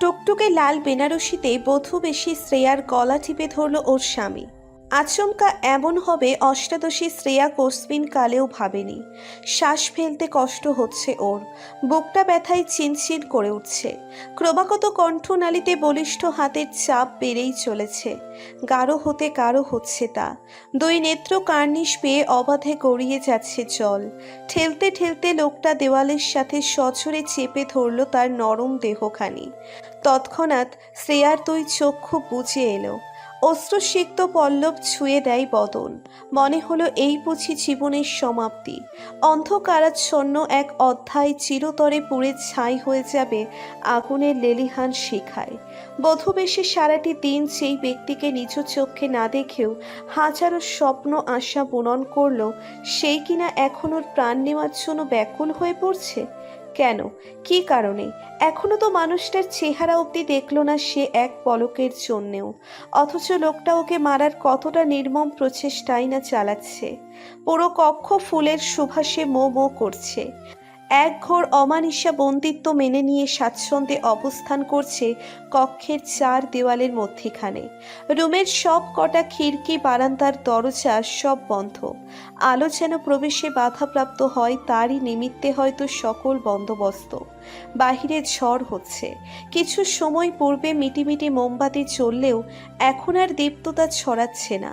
টুকটুকে লাল বেনারসিতে বধূ বেশি শ্রেয়ার গলা টিপে ধরল ওর স্বামী। আচমকা এমন হবে অষ্টাদশী শ্রেয়া কোসমিন কালেও ভাবেনি। শ্বাস ফেলতে কষ্ট হচ্ছে ওর, বুকটা ব্যথায় চিনচিন করে উঠছে। ক্রমাগত কণ্ঠনালীতে বলিষ্ঠ হাতের চাপ বেড়েই চলেছে, গাঢ় হচ্ছে তা। দুই নেত্র কার্নিশ পেয়ে অবাধে গড়িয়ে যাচ্ছে জল। ঠেলতে ঠেলতে লোকটা দেওয়ালের সাথে সজোরে চেপে ধরল তার নরম দেহখানি। তৎক্ষণাৎ শ্রেয়ার দুই চক্ষু বুজে এলো, অশ্রুসিক্ত পল্লব ছুঁয়ে দেয় বদন। মনে হলো এই বুঝি জীবনের সমাপ্তি। অন্ধকারাচ্ছন্ন এক অধ্যায় চিরতরে পুড়ে ছাই হয়ে যাবে আগুনের লেলিহান শিখায়। বধূবেশে সারাটি দিন সেই ব্যক্তিকে নিজ চোখে না দেখেও হাজারো স্বপ্ন আশা বুনন করলো, সেই কিনা এখন ওর প্রাণ নেওয়ার জন্য ব্যাকুল হয়ে পড়ছে। কেন, কি কারণে? এখনো তো মানুষটার চেহারা অবধি দেখল না সে এক পলকের জন্যেও, অথচ লোকটা ওকে মারার কতটা নির্মম প্রচেষ্টাই না চালাচ্ছে। পুরো কক্ষ ফুলের সুবাসে মো মো করছে। এক ঘোর অমানিসা বন্দিত্ব মেনে নিয়ে স্বাচ্ছন্দ্যে অবস্থান করছে কক্ষের চার দেওয়ালের মধ্যেখানে। রুমের সব কটা খিড়কি বারান্দার দরজা সব বন্ধ। আলো যেন প্রবেশে বাধাপ্রাপ্ত হয়, তারই নিমিত্তে হয়তো সকল বন্দোবস্ত। বাহিরে ঝড় হচ্ছে। কিছু সময় পূর্বে মিটিমিটি মোমবাতি জ্বললেও এখন আর দীপ্ততা ছড়াচ্ছে না,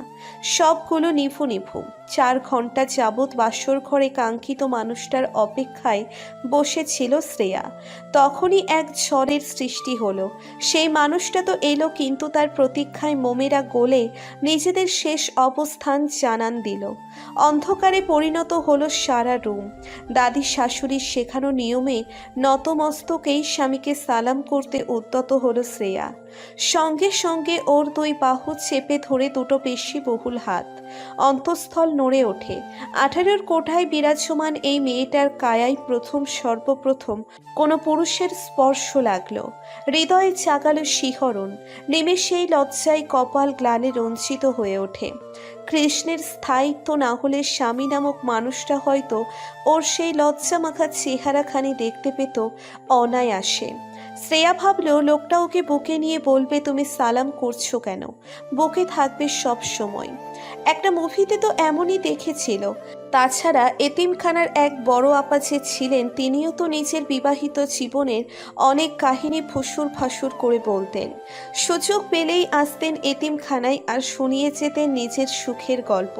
সবগুলো নিভু নিভু। 4 ঘন্টা যাবৎ বাসর ঘরে কাঙ্ক্ষিত মানুষটার অপেক্ষায় বসেছিল শ্রেয়া। তখনই এক ঝড়ের সৃষ্টি হলো। সেই মানুষটা তো এলো, কিন্তু তার প্রতীক্ষায় মোমেরা গলে নিজেদের শেষ অবস্থান জানান দিল। অন্ধকারে পরিণত হলো সারা রুম। দাদি শাশুড়ির শেখানো নিয়মে নতমস্তকেই স্বামীকে সালাম করতে উদ্যত হলো শ্রেয়া। সঙ্গে সঙ্গে ওর দুই বাহু চেপে ধরে দুটো পেশি বহুল হাত। অন্তঃস্থল নড়ে ওঠে। 18 কোঠায় বিরাজমান এই মেয়েটার কায়ায় সর্বপ্রথম কোনো পুরুষের স্পর্শ লাগলো। হৃদয়ে জাগালো শিহরণ। নিমেষেই লজ্জায় কপাল গ্লানে রঞ্জিত হয়ে ওঠে। কৃষ্ণের স্থায়িত্ব না হলে স্বামী নামক মানুষটা হয়তো ওর সেই লজ্জামাখা চেহারাখানি দেখতে পেত অনায়াসে। শ্রেয়া ভাবলো লোকটা ওকে বুকে নিয়ে বলবে, তুমি সালাম করছো কেন, বুকে থাকবে সব সময়। একটা মুভিতে তো এমনই দেখেছিল। তাছাড়া এতিমখানার এক বড় আপা যে ছিলেন, তিনিও তো নিজের বিবাহিত জীবনের অনেক কাহিনী ফুসুর ফাসুর করে বলতেন। সুযোগ পেলেই আসতেন এতিমখানায় আর শুনিয়ে যেতেন নিজের সুখের গল্প।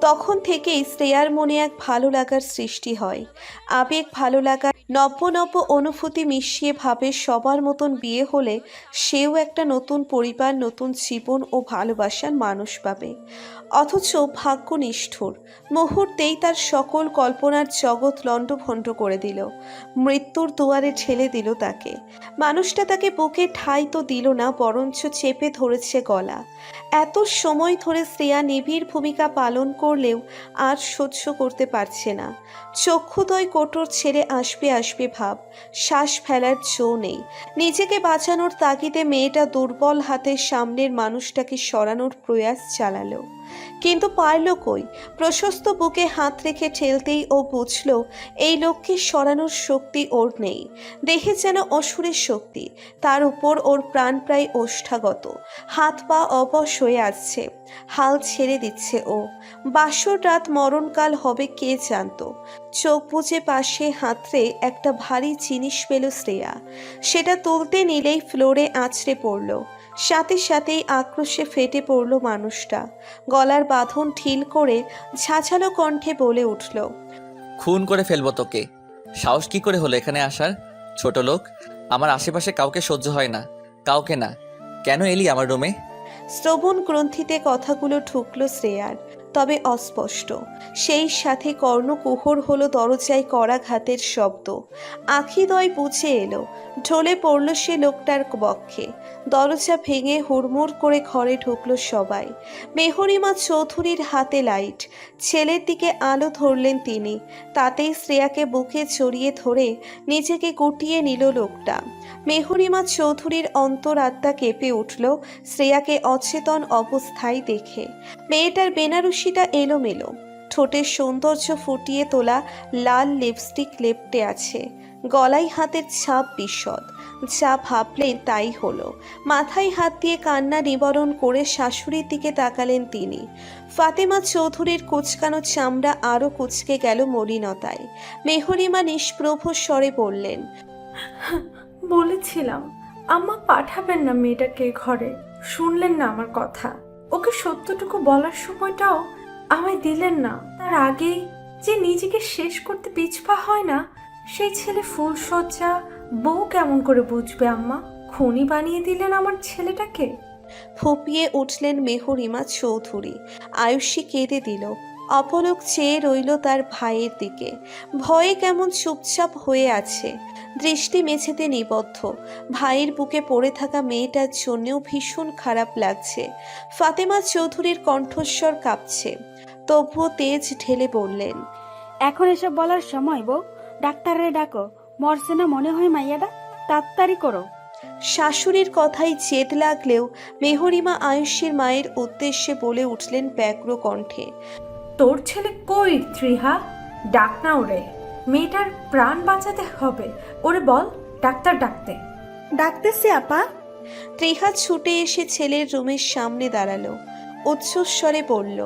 তখন থেকেই শ্রেয়ার মনে এক ভালো লাগার সৃষ্টি হয়। আবেগ, ভালো লাগা, নব্য নব্য অনুভূতি মিশিয়ে ভাবে সবার মতন বিয়ে হলে সেও একটা নতুন পরিবার, নতুন জীবন ও ভালোবাসার মানুষ পাবে। অথচ ভাগ্য নিষ্ঠুর। মুহূর্তেই তার সকল কল্পনার জগৎ লণ্ডভণ্ড করে দিল। মৃত্যুর দুয়ারে ঠেলে দিল তাকে। মানুষটা তাকে বুকে ঠাঁই তো দিল না, বরঞ্চ চেপে ধরেছে গলা। এত সময় ধরে শ্রেয়া নিবিড় ভূমিকা পালন করলেও আর সহ্য করতে পারছে না। চক্ষুদয় কোটর ছেড়ে আসবে আসবে ভাব, শ্বাস ফেলার জো নেই। নিজেকে বাঁচানোর তাগিদে মেয়েটা দুর্বল হাতে সামনের মানুষটাকে সরানোর প্রয়াস চালালো, কিন্তু পারল কই। প্রশস্ত বুকে হাত রেখে ঠেলতেই ও বুঝল এই লোককে সরানোর শক্তি ওর নেই। দেহে যেন অসুরের শক্তি, তার উপর ওর প্রাণ প্রায় ওষ্ঠাগত। হাত পা অবশ হয়ে আসছে, হাল ছেড়ে দিচ্ছে ও। বাসর রাত মরণকাল হবে কে জানত। চোখ বুজে পাশে হাতড়ে একটা ভারী জিনিস পেল শ্রেয়া। সেটা তুলতে নিলেই ফ্লোরে আছড়ে পড়ল। সাথে সাথেই আক্রোশে ফেটে পড়ল মানুষটা। গলার বাঁধন ঠিল করে ঝাঁঝালো কণ্ঠে বলে উঠল, খুন করে ফেলবো তোকে। সাহস কি করে হলো এখানে আসার, ছোট লোক? আমার আশেপাশে কাউকে সহ্য হয় না, কাউকে না। কেন এলি আমার রুমে? শ্রবণ গ্রন্থিতে কথাগুলো ঢুকল শ্রেয়ার, তবে অস্পষ্ট। সেই সাথে কর্ণকুহর হলো দরজায় করাঘাতের শব্দ। আখিদয় বুঝে এলো, ঢলে পড়ল সে লোকটার বক্ষে। দরজা ভেঙে হুড়মুড় করে ঘরে ঢুকলো সবাই। মেহরিমা চৌধুরীর হাতে লাইট, ছেলের দিকে আলো ধরলেন তিনি। তাতেই শ্রেয়াকে বুকে জড়িয়ে ধরে নিজেকে গুটিয়ে নিল লোকটা। মেহরিমা চৌধুরীর অন্তরাত্মা কেঁপে উঠল শ্রেয়াকে অচেতন অবস্থায় দেখে। মেয়েটার বেনারসিটা এলোমেলো, ঠোঁটের সৌন্দর্য ফুটিয়ে তোলা লাল লিপস্টিক লেপ্টে আছে। গলায় হাতের ছাপ বিশদ। যা ভাবলেন তাই হলো। মাথায় হাত দিয়ে কান্না নিবারণ করে শাশুড়ির দিকে তাকালেন তিনি। ফাতেমা চৌধুরীর কুচকানো চামড়া আরও কুচকে গেল মলিনতায়। মেহরিমা নিষ্প্রভ স্বরে বললেন, বলেছিলাম আম্মা পাঠাবেন না মেয়েটাকে ঘরে, শুনলেন না আমার কথা। ওকে সত্যটুকু বলার সময়টাও আমায় দিলেন না। তার আগেই যে নিজেকে শেষ করতে পিছপা হয় না, সেই ছেলে ফুলসজ্জা বউ কেমন করে বুঝবে আম্মা? খুনি বানিয়ে দিলেন আমার ছেলেটাকে। ফুপিয়ে উঠলেন মেহরিমা চৌধুরী। আয়ুষী কেঁদে দিল। অপলক চেয়ে রইল তার ভাইয়ের দিকে। ভয়ে কেমন চুপচাপ হয়ে আছে, দৃষ্টি মেঝেতে নিবদ্ধ। ভাইয়ের বুকে পড়ে থাকা মেয়েটার জন্যও ভীষণ খারাপ লাগছে। ফাতেমা চৌধুরীর কণ্ঠস্বর কাঁপছে, তবুও তেজ ঢেলে বললেন, এখন এসব বলার সময় বউ, ডাক্তারে ডাকো। মরছে না মনে হয় মাইয়াটা, তাড়াতাড়ি করো। শাশুড়ির কথাই জেদ লাগলেও মেহরিমা আয়ুষীর মায়ের উদ্দেশ্যে বলে উঠলেন ব্যগ্র কণ্ঠে, তোর ছেলে কই ত্রিহা? ডাক না ওরে, মেয়েটার প্রাণ বাঁচাতে হবে। ওরে বল ডাক্তার ডাকতে। ডাকতেছি আপা। ত্রিহা ছুটে এসে ছেলের রুমের সামনে দাঁড়ালো। উচ্চস্বরে বলল,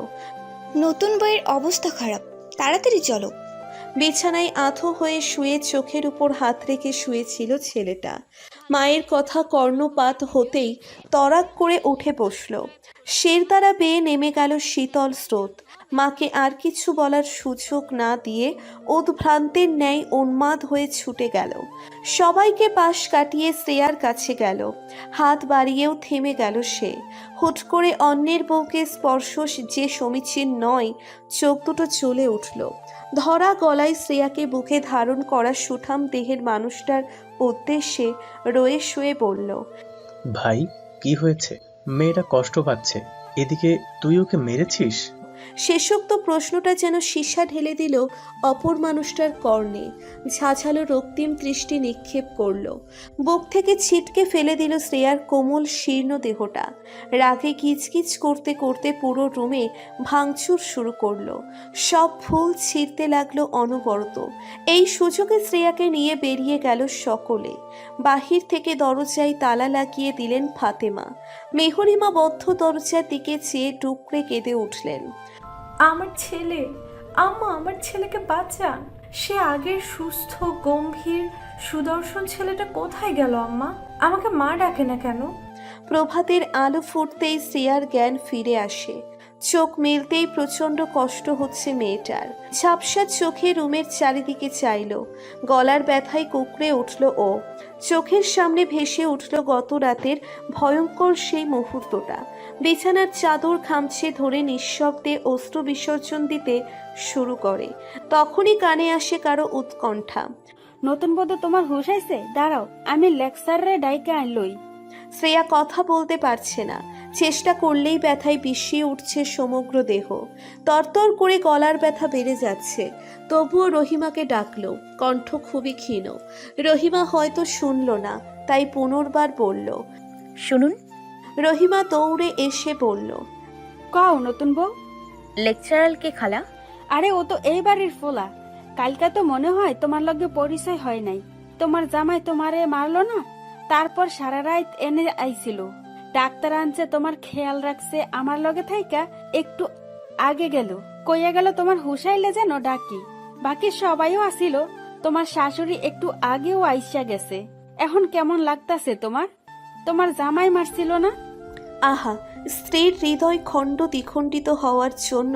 নতুন বইয়ের অবস্থা খারাপ, তাড়াতাড়ি চলো। বিছানায় আঁথো হয়ে শুয়ে চোখের উপর হাত রেখে শুয়েছিল ছেলেটা। মায়ের কথা কর্ণপাত হতেই তড়াক করে উঠে বসল। শিরদাঁড়া বেয়ে নেমে গেল শীতল স্রোত। মাকে আর কিছু বলার সুযোগ না দিয়ে উদ্ভ্রান্তের ন্যায় উন্মাদ হয়ে ছুটে গেল। সবাইকে পাশ কাটিয়ে শ্রেয়ার কাছে গেল। হাত বাড়িয়েও থেমে গেল সে। হুট করে অন্যের বউকে স্পর্শ যে সমীচীন নয়, চোখ দুটো জ্বলে উঠল। ধরা গলায় শ্রেয়াকে বুকে ধারণ করা সুঠাম দেহের মানুষটার উদ্দেশ্যে রয়ে শুয়ে বলল, ভাই, কি হয়েছে? মেয়েটা কষ্ট পাচ্ছে, এদিকে তুই ওকে মেরেছিস? শেষোক্ত প্রশ্নটা যেন সীসা ঢেলে দিল অপর মানুষটার কর্ণে। ঝাঝালো রক্তিম দৃষ্টি নিক্ষেপ করল। বুক থেকে ছিটকে ফেলে দিল শ্রেয়ার কোমল শীর্ণ দেহটা। রাগে কিচকিচ করতে করতে পুরো রুমে ভাঙচুর শুরু করলো। সব ফুল ছিঁড়তে লাগলো অনবরত। এই সুযোগে শ্রেয়াকে নিয়ে বেরিয়ে গেল সকলে। বাহির থেকে দরজায় তালা লাগিয়ে দিলেন ফাতেমা। মেহরিমা বদ্ধ দরজার দিকে চেয়ে টুকরে কেঁদে উঠলেন, আমার ছেলে, আম্মা আমার ছেলেকে বাঁচান। সে আগের সুস্থ গম্ভীর সুদর্শন ছেলেটা কোথায় গেল আম্মা? আমাকে মা ডাকে না কেন? প্রভাতের আলো ফুটতেই শ্রেয়ার জ্ঞান ফিরে আসে। চোখ মেলতেই প্রচণ্ড কষ্ট হচ্ছে মেয়েটার। ঝাপসা চোখে রুমের চারিদিকে চাইল। গলার ব্যথায় কুঁকড়ে উঠল ও। চোখের সামনে ভেসে উঠল গত রাতের ভয়ঙ্কর সেই মুহূর্তটা। বিছানার চাদর খামছে ধরে নিঃশব্দে অশ্রু বিসর্জন দিতে শুরু করে। তখনই কানে আসে কারো উৎকণ্ঠা, নতুন বধূ তোমার হুঁশ আইছে? দাঁড়াও, আমি লেকচারে ডাইকে আনলই। শ্রেয়া কথা বলতে পারছে না। চেষ্টা করলেই ব্যথায় বিষিয়ে উঠছে সমগ্র দেহ। তরতর করে গলার ব্যথা বেড়ে যাচ্ছে। তবুও রহিমাকে ডাকলো, কণ্ঠ খুবই ক্ষীণ। রহিমা হয়তো শুনল না, তাই পুনর্বার বলল, শুনুন। রহিমা দৌড়ে এসে বলল, কও নতুন বউ। লেকচারাল কে খালা? আরে ও তো এই বাড়ির ফোলা। কালকা তো মনে হয় তোমার লগে পরিচয় হয় নাই। তোমার জামাই তোমারে মারলো না, তারপর সারা রাত এনে আইছিল। ডাক্তার আনছে, তোমার খেয়াল রাখছে, আমার লগে থাইকা একটু আগে গেল। কইয়া গেল তোমার হুসাইলে যেন ডাকি। বাকি সবাইও আসিল, তোমার শাশুড়ি একটু আগেও আইসা গেছে। এখন কেমন লাগতাছে তোমার? তোমার জামাই মারছিল না? আহা, স্ত্রীর হৃদয় খণ্ড দ্বিখণ্ডিত হওয়ার জন্য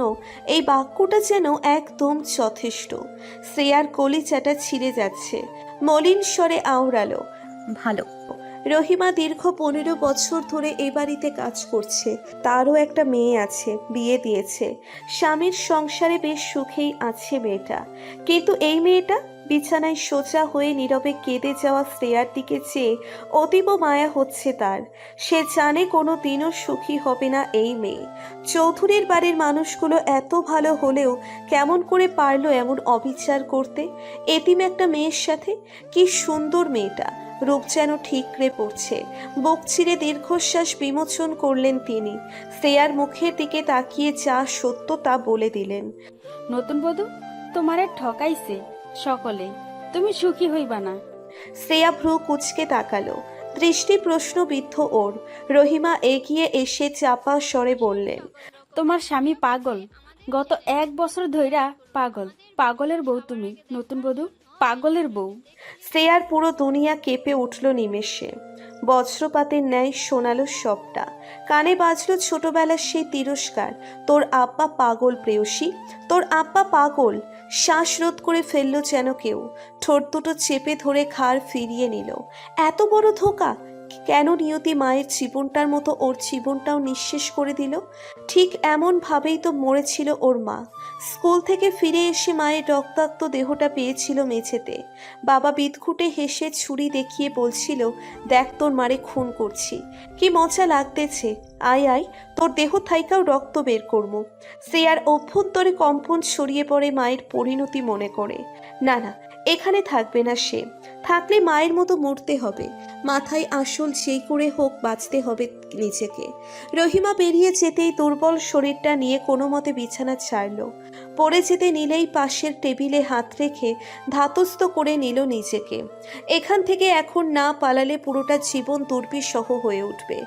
এই বাক্যটা যেন একদম যথেষ্ট। শ্রেয়ার কলিজাটা ছিঁড়ে যাচ্ছে। মলিন স্বরে আওড়ালো, ভালো। রহিমা দীর্ঘ 15 বছর ধরে এ বাড়িতে কাজ করছে। তারও একটা মেয়ে আছে, বিয়ে দিয়েছে। স্বামীর সংসারে বেশ সুখেই আছে মেয়েটা। কিন্তু এই মেয়েটা বিছানায় সোজা হয়ে নীরবে কেঁদে যাওয়া শ্রেয়ার দিকে চেয়ে অতীব মায়া হচ্ছে তার। সে জানে কোনো দিনও সুখী হবে না এই মেয়ে। চৌধুরীর বাড়ির মানুষগুলো এত ভালো হলেও কেমন করে পারলো এমন অবিচার করতে এতিম একটা মেয়ের সাথে? কি সুন্দর মেয়েটা, রূপ যেন ঠিকরে পড়ছে। বুক চিরে দীর্ঘশ্বাস বিমোচন করলেন তিনি। শ্রেয়ার মুখের দিকে তাকিয়ে যা সত্য তা বলে দিলেন, নতুন বধূ, তোমারে ঠকাইছে সকলে। তুমি সুখী হইবা না। শ্রেয়া ভ্রু কুচকে তাকালো, দৃষ্টি প্রশ্নবিদ্ধ ওর। রহিমা এগিয়ে এসে চাপা স্বরে বললেন, তোমার স্বামী পাগল, গত 1 বছর ধইরা পাগল। পাগলের বউ তুমি, নতুন বধূ, পাগলের বউ। শ্রেয়ার পুরো দুনিয়া কেঁপে উঠল নিমেষে। বজ্রপাতের ন্যায় শোনালো সবটা। কানে বাজলো ছোটবেলার সেই তিরস্কার, তোর আব্বা পাগল প্রেয়সী, তোর আব্বা পাগল। শ্বাসরোধ করে ফেললো যেন কেউ, ঠোঁট দুটো চেপে ধরে ঘাড় ফিরিয়ে নিল। এত বড় ধোঁকা! কেন নিয়তি মায়ের জীবনটার মতো ওর জীবনটাও নিঃশেষ করে দিল? ঠিক এমন ভাবেই তো মরেছিল ওর মা। স্কুল থেকে ফিরে এসে মায়ের রক্তাক্ত দেহটা পেয়েছিল মেঝেতে। বাবা বিদঘুটে হেসে ছুরি দেখিয়ে বলছিল, দেখ তোর মারে খুন করছি, কি মজা লাগতেছে, আয় আয়, তোর দেহ থাইকাও রক্ত বের করবো। শ্রেয়ার অভ্যন্তরে কম্পন ছড়িয়ে পড়ে মায়ের পরিণতি মনে করে। না না, এখানে থাকবে না সে। থাকলে মায়ের মতো মরতে হবে, মাথায় আসল যেই করে হোক বাঁচতে হবে নিজেকে। রহিমা বেরিয়ে যেতেই দুর্বল শরীরটা নিয়ে কোনো মতে বিছানা ছাড়ল। পড়ে যেতে নিলেই পাশের টেবিলে হাত রেখে ধাতস্থ করে নিল নিজেকে। এখান থেকে এখন না পালালে পুরোটা জীবন দুর্বিষহ হয়ে উঠবে।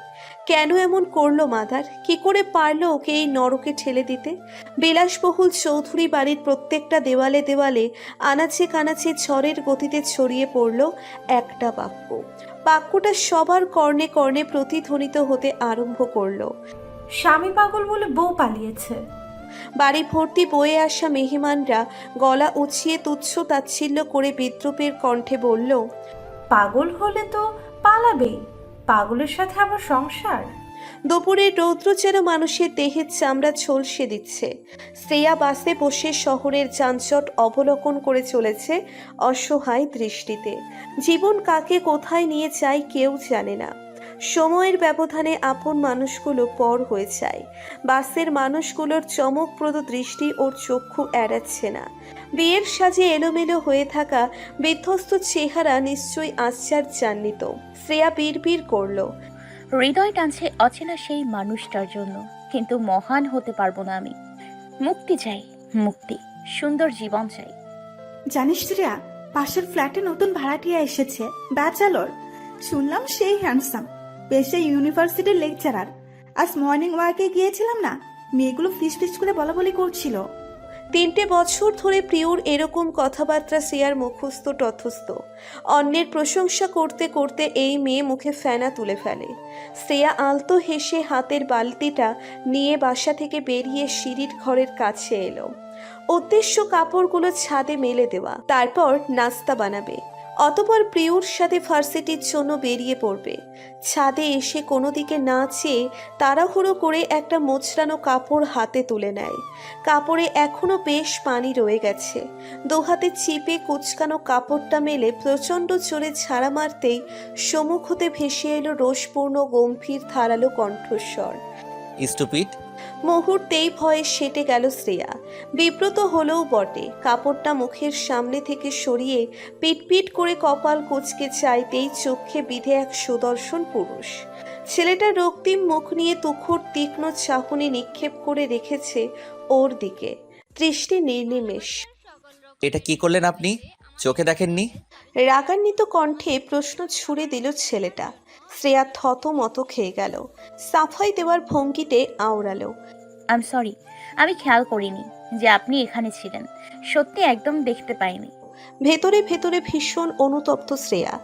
কেন এমন করলো মাদার? কি করে পারলো ওকে এই নরকে ঠেলে দিতে? বিলাসবহুল চৌধুরী বাড়ির প্রত্যেকটা দেওয়ালে দেওয়ালে আনাচে কানাচে ঝড়ের গতিতে ছড়িয়ে পড়ল একটা বাক্য। বাক্যটা সবার কর্ণে কর্ণে প্রতিধ্বনিত হতে আরম্ভ করলো, স্বামী পাগল বলে বউ পালিয়েছে। বাড়ি ভর্তি বয়ে আসা মেহমানরা গলা উঁচিয়ে তুচ্ছ তাচ্ছিল্য করে বিদ্রুপের কণ্ঠে বলল, পাগল হলে তো পালাবেই, পাগলের সাথে আবার সংসার। দুপুরের রৌদ্র যেন মানুষের দেহের চামড়া ঝলসে দিচ্ছে। শ্রেয়া বাসে বসে শহরের যানজট অবলোকন করে চলেছে অসহায় দৃষ্টিতে। জীবন কাকে কোথায় নিয়ে যায় কেউ জানে না। সময়ের ব্যবধানে আপন মানুষগুলো পর হয়ে যায়। বাসের মানুষগুলোর চমকপ্রদ দৃষ্টি ওর চক্ষু এড়াচ্ছে না। বিয়ের সাজে এলোমেলো হয়ে থাকা বিধ্বস্ত চেহারা নিশ্চয়ই আশ্চর্যান্বিত। শ্রেয়া বিড়বিড় করলো, হৃদয় টানছে অচেনা সেই মানুষটার জন্য, কিন্তু মহান হতে পারবো না আমি। মুক্তি চাই, মুক্তি, সুন্দর জীবন চাই। জানিস শ্রেয়া, পাশের ফ্ল্যাটে নতুন ভাড়াটিয়া এসেছে, ব্যাচেলর। শুনলাম সেই হ্যান্ডসাম, পেশে ইউনিভার্সিটির লেকচারার। আজ মর্নিং ওয়াকে গিয়েছিলাম না, মেয়েগুলো ফিস ফিস করে বলা বলি করছিল। 3টে বছর ধরে প্রিয়র এরকম কথাবার্তা শ্রেয়ার মুখস্থ তথস্থ। অন্যের প্রশংসা করতে করতে এই মেয়ে মুখে ফেনা তুলে ফেলে। শ্রেয়া আলতো হেসে হাতের বালতিটা নিয়ে বাসা থেকে বেরিয়ে সিঁড়ির ঘরের কাছে এলো। উদ্দেশ্য কাপড়গুলো ছাদে মেলে দেওয়া, তারপর নাস্তা বানাবে, অতপর প্রিয়র সাথে ভার্সিটির জন্য বেরিয়ে পড়বে। ছাদে এসে কোনো দিকে না চেয়ে তাড়াহুড়ো করে একটা মোচড়ানো কাপড় হাতে তুলে নেয়। কাপড়ে এখনো বেশ পানি রয়ে গেছে। দুহাতে চিপে কুচকানো কাপড়টা মেলে প্রচণ্ড জোরে ঝাড়া মারতেই সম্মুখ হতে ভেসে এলো রোষপূর্ণ গম্ভীর ধারালো কণ্ঠস্বর। স্টুপিড। মুহূর্তেই ভয়ে সেটে গেল শ্রেয়া। বিব্রত হলেও বটে। কাপড়টা মুখের সামনে থেকে সরিয়ে পিটপিট করে কপাল কুঁচকে চাইতেই চোখে বিধে এক সুদর্শন পুরুষ। ছেলেটা রক্তিম মুখ নিয়ে তুখোর তীক্ষ্ণ চাহনি নিক্ষেপ করে রেখেছে ওর দিকে, দৃষ্টি নির্নিমেষ। এটা কি করলেন আপনি? চোখে দেখেননি? রাগান্বিত কণ্ঠে প্রশ্ন ছুড়ে দিল ছেলেটা। শ্রেয়া থতমত খেয়ে গেল। সাফাই দেওয়ার ভঙ্গিতে আওড়ালো, আই এম সরি, আমি খেয়াল করিনি যে আপনি এখানে ছিলেন। সত্যি একদম দেখতে পাইনি। ভেতরে ভেতরে ভীষণ অনুতপ্ত শ্রেয়া।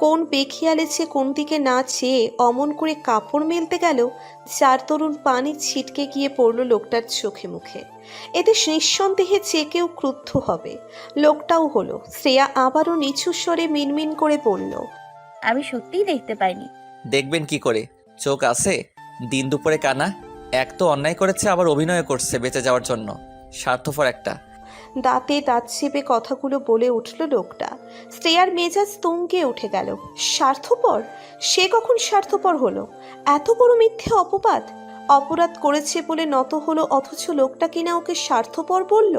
কোন বেখিয়ালেছে কোন দিকে না চেয়ে অমন করে কাপড় মেলতে গেল, চার তরুণ পানি ছিটকে গিয়ে পড়ল লোকটার চোখে মুখে। এতে নিঃসন্দেহে যে কেউ ক্রুদ্ধ হবে। লোকটাও হলো। শ্রেয়া আবারও নিচু স্বরে মিনমিন করে বলল, আমি সত্যিই দেখতে পাইনি। দেখবেন কি করে? চোখ আছে? দিন দুপুরে কানা। এক তো অন্যায় করেছে, আবার অভিনয় করছে বেঁচে যাওয়ার জন্য। স্বার্থপর একটা। দাঁতে দাঁত চেপে কথাগুলো বলে উঠল লোকটা। শ্রেয়ার মেজাজ তুঙ্গে উঠে গেল। স্বার্থপর? সে কখন স্বার্থপর হলো? এত বড় মিথ্যে অপবাদ! অপরাধ করেছে বলে নত হলো, অথচ লোকটা কিনা ওকে স্বার্থপর বলল।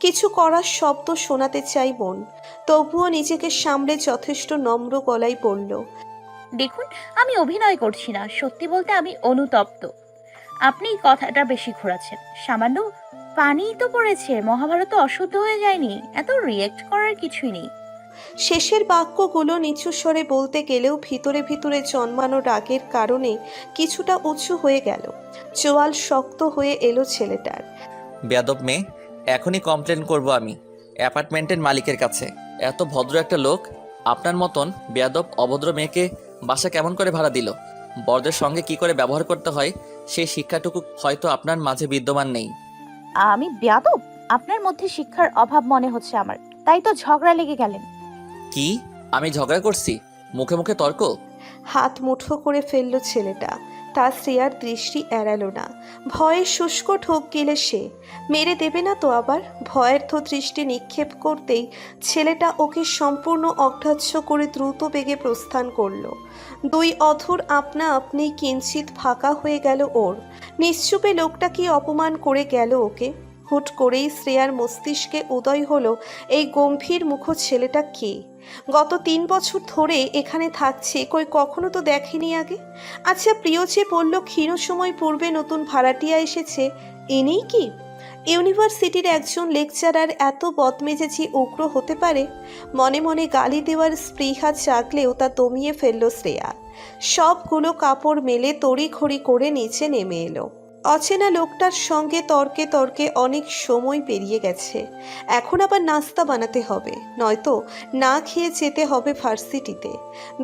কিছু করার শব্দ শোনাতে চাই মন, তবুও নিজেকে সামলে যথেষ্ট নম্র গলায় বলল, দেখুন, আমি অভিনয় করছি না, সত্যি বলতে আমি অনুতপ্ত। আপনি কথাটা বেশি ঘোরাচ্ছেন। সামান্য পানিই তো পড়েছে, মহাভারত অশুদ্ধ হয়ে যায়নি। এত রিয়েক্ট করার কিছুই নেই। শেষের বাক্যগুলো নিচু স্বরে বলতে গেলেও ভিতরে ভিতরে জন্মানো রাগের কারণে কিছুটা উঁচু হয়ে গেল। চোয়াল শক্ত হয়ে এলো ছেলেটার। বেয়াদব মেয়ে, এখনই কমপ্লেন করব আমি অ্যাপার্টমেন্টের মালিকের কাছে। এত ভদ্র একটা লোক আপনার মতন বেয়াদব অভদ্র মেয়েকে বাসা কেমন করে ভাড়া দিল? বড়দের সঙ্গে কি করে ব্যবহার করতে হয় সেই শিক্ষাটুকু হয়তো আপনার মাঝে বিদ্যমান নেই। আমি বেয়াদব? আপনার মধ্যে শিক্ষার অভাব মনে হচ্ছে আমার, তাই তো ঝগড়া লেগে গেলেন। কি আমি ঝগড়া করছি? মুখে মুখে তর্ক? হাত মুঠো করে ফেলল ছেলেটা। তার শ্রেয়ার দৃষ্টি এড়ালো না। ভয়ে শুষ্ক ঢোক গেলে সে মেরে দেবে না তো আবার? ভয়ের দৃষ্টি নিক্ষেপ করতেই ছেলেটা ওকে সম্পূর্ণ অগ্রাহ্য করে দ্রুত বেগে প্রস্থান করলো। দুই অধর আপনা আপনি কিঞ্চিত ফাঁকা হয়ে গেল ওর। নিশ্চুপে লোকটা কি অপমান করে গেল ওকে। হুট করেই শ্রেয়ার মস্তিষ্কে উদয় হলো এই গম্ভীর মুখ ছেলেটা কে। গত 3 বছর ধরে এখানে থাকছে, কই কখনো তো দেখেনি আগে। আচ্ছা, প্রিয় যে বলল ক্ষীণ সময় পূর্বে নতুন ভাড়াটিয়া এসেছে, ইনিই কি? ইউনিভার্সিটির একজন লেকচারার এত বদমেজাজি উগ্র হতে পারে? মনে মনে গালি দেওয়ার স্পৃহা জাগলেও তা দমিয়ে ফেলল শ্রেয়া। সবগুলো কাপড় মেলে তড়িঘড়ি করে নিচে নেমে এলো। অচেনা লোকটার সঙ্গে তর্কে তর্কে অনেক সময় পেরিয়ে গেছে। এখন আবার নাস্তা বানাতে হবে, নয়তো না খেয়ে যেতে হবে ভার্সিটিতে।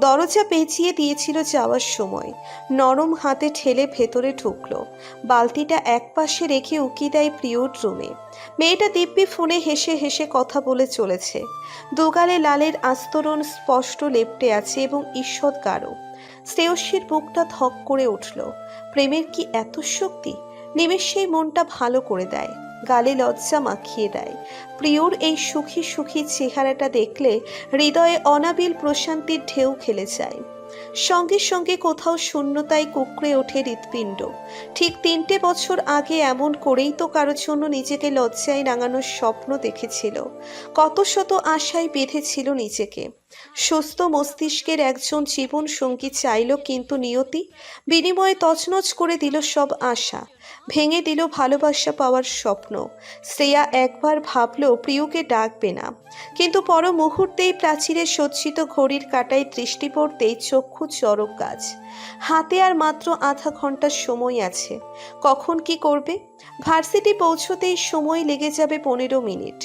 দরজা পেঁচিয়ে দিয়েছিল যাওয়ার সময়। নরম হাতে ঠেলে ভেতরে ঢুকলো। বালতিটা একপাশে রেখে উকি দেয় প্রিয়র রুমে। মেয়েটা দিব্যি ফোনে হেসে হেসে কথা বলে চলেছে। দুগালে লালের আস্তরণ স্পষ্ট লেপ্টে আছে এবং ঈষৎ গাঢ়। শ্রেয়সীর বুকটা ধক করে উঠল। প্রেমের কি এত শক্তি! নিমেষেই মনটা ভালো করে দেয়, গালে লজ্জা মাখিয়ে দেয়। প্রিয়র এই সুখী সুখী চেহারাটা দেখলে হৃদয়ে অনাবিল প্রশান্তির ঢেউ খেলে যায়। সঙ্গে সঙ্গে কোথাও শূন্যতায় কুঁকড়ে ওঠে হৃৎপিণ্ড। ঠিক 3টে বছর আগে এমন করেই তো কারোর জন্য নিজেকে লজ্জায় রাঙানোর স্বপ্ন দেখেছিল। কত শত আশায় বেঁধেছিল নিজেকে। সুস্থ মস্তিষ্কের একজন জীবন সঙ্গী চাইল, কিন্তু নিয়তি বিনিময়ে তছনছ করে দিল সব আশা, ভেঙে দিল ভালোবাসা পাওয়ার স্বপ্ন। শ্রেয়া একবার ভাবল প্রিয়কে ডাকবে না, কিন্তু পর মুহূর্তেই প্রাচীরে সজ্জিত ঘড়ির কাঁটায় দৃষ্টি পড়তেই চক্ষু চরক গাছ। হাতে আর মাত্র আধা ঘন্টার সময় আছে। কখন কি করবে? ভার্সিটি পৌঁছতেই সময় লেগে যাবে 15 মিনিট।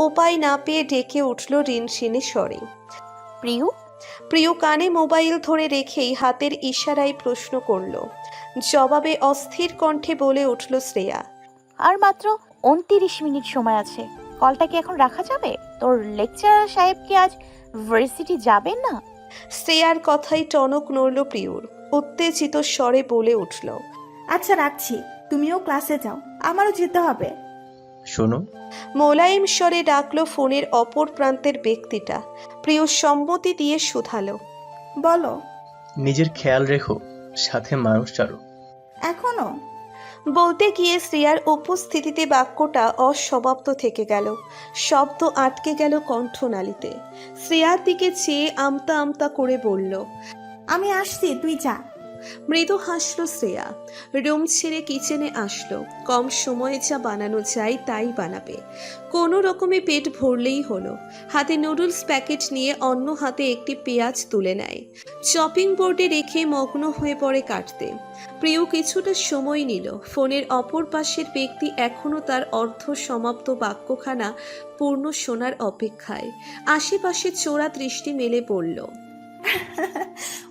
উপায় না পেয়ে ডেকে উঠল রিনশিনে স্বরে। প্রিয়? প্রিয় কানে মোবাইল ধরে রেখেই হাতের ইশারায় প্রশ্ন করল। জবাবে অস্থির কণ্ঠে বলে উঠল শ্রেয়া, আর মাত্র 29 মিনিট সময় আছে। কলটা কি এখন রাখা যাবে? তোর লেকচারার সাহেব কি আজ ভার্সিটি যাবেন না? শ্রেয়ার কথাই টনক নড়ল প্রিয়র। উত্তেজিত স্বরে বলে উঠল, আচ্ছা রাখছি, তুমিও ক্লাসে যাও, আমারও যেতে হবে। শোনো। মোলায়েম স্বরে ডাকলো ফোনের অপর প্রান্তের ব্যক্তিটা। প্রিয় সম্মতি দিয়ে শুধালো, বলো। নিজের খেয়াল রেখো, সাথে মানুষ চারো। এখনো? বলতে গিয়ে শ্রেয়ার উপস্থিতিতে বাক্যটা অসমাপ্ত থেকে গেল। শব্দ আটকে গেল কণ্ঠনালীতে। শ্রেয়ার দিকে চেয়ে আমতা আমতা করে বলল, আমি আসছি, তুই যা। মৃদু হাসল শ্রেয়া। রুম ছেড়ে কিচেনে আসলো। কম সময়ে যা বানানো যায় তাই বানাবে, কোনো রকমে পেট ভরলেই হলো। হাতে নুডলস প্যাকেট নিয়ে অন্য হাতে একটি পেঁয়াজ তুলে নেয়। চপিং বোর্ডে রেখে মগ্ন হয়ে পড়ে কাটতে। প্রিয় কিছুটা সময় নিল। ফোনের অপর পাশের ব্যক্তি এখনো তার অর্ধ সমাপ্ত বাক্যখানা পূর্ণ শোনার অপেক্ষায়। আশেপাশে চোরা দৃষ্টি মেলে পড়ল।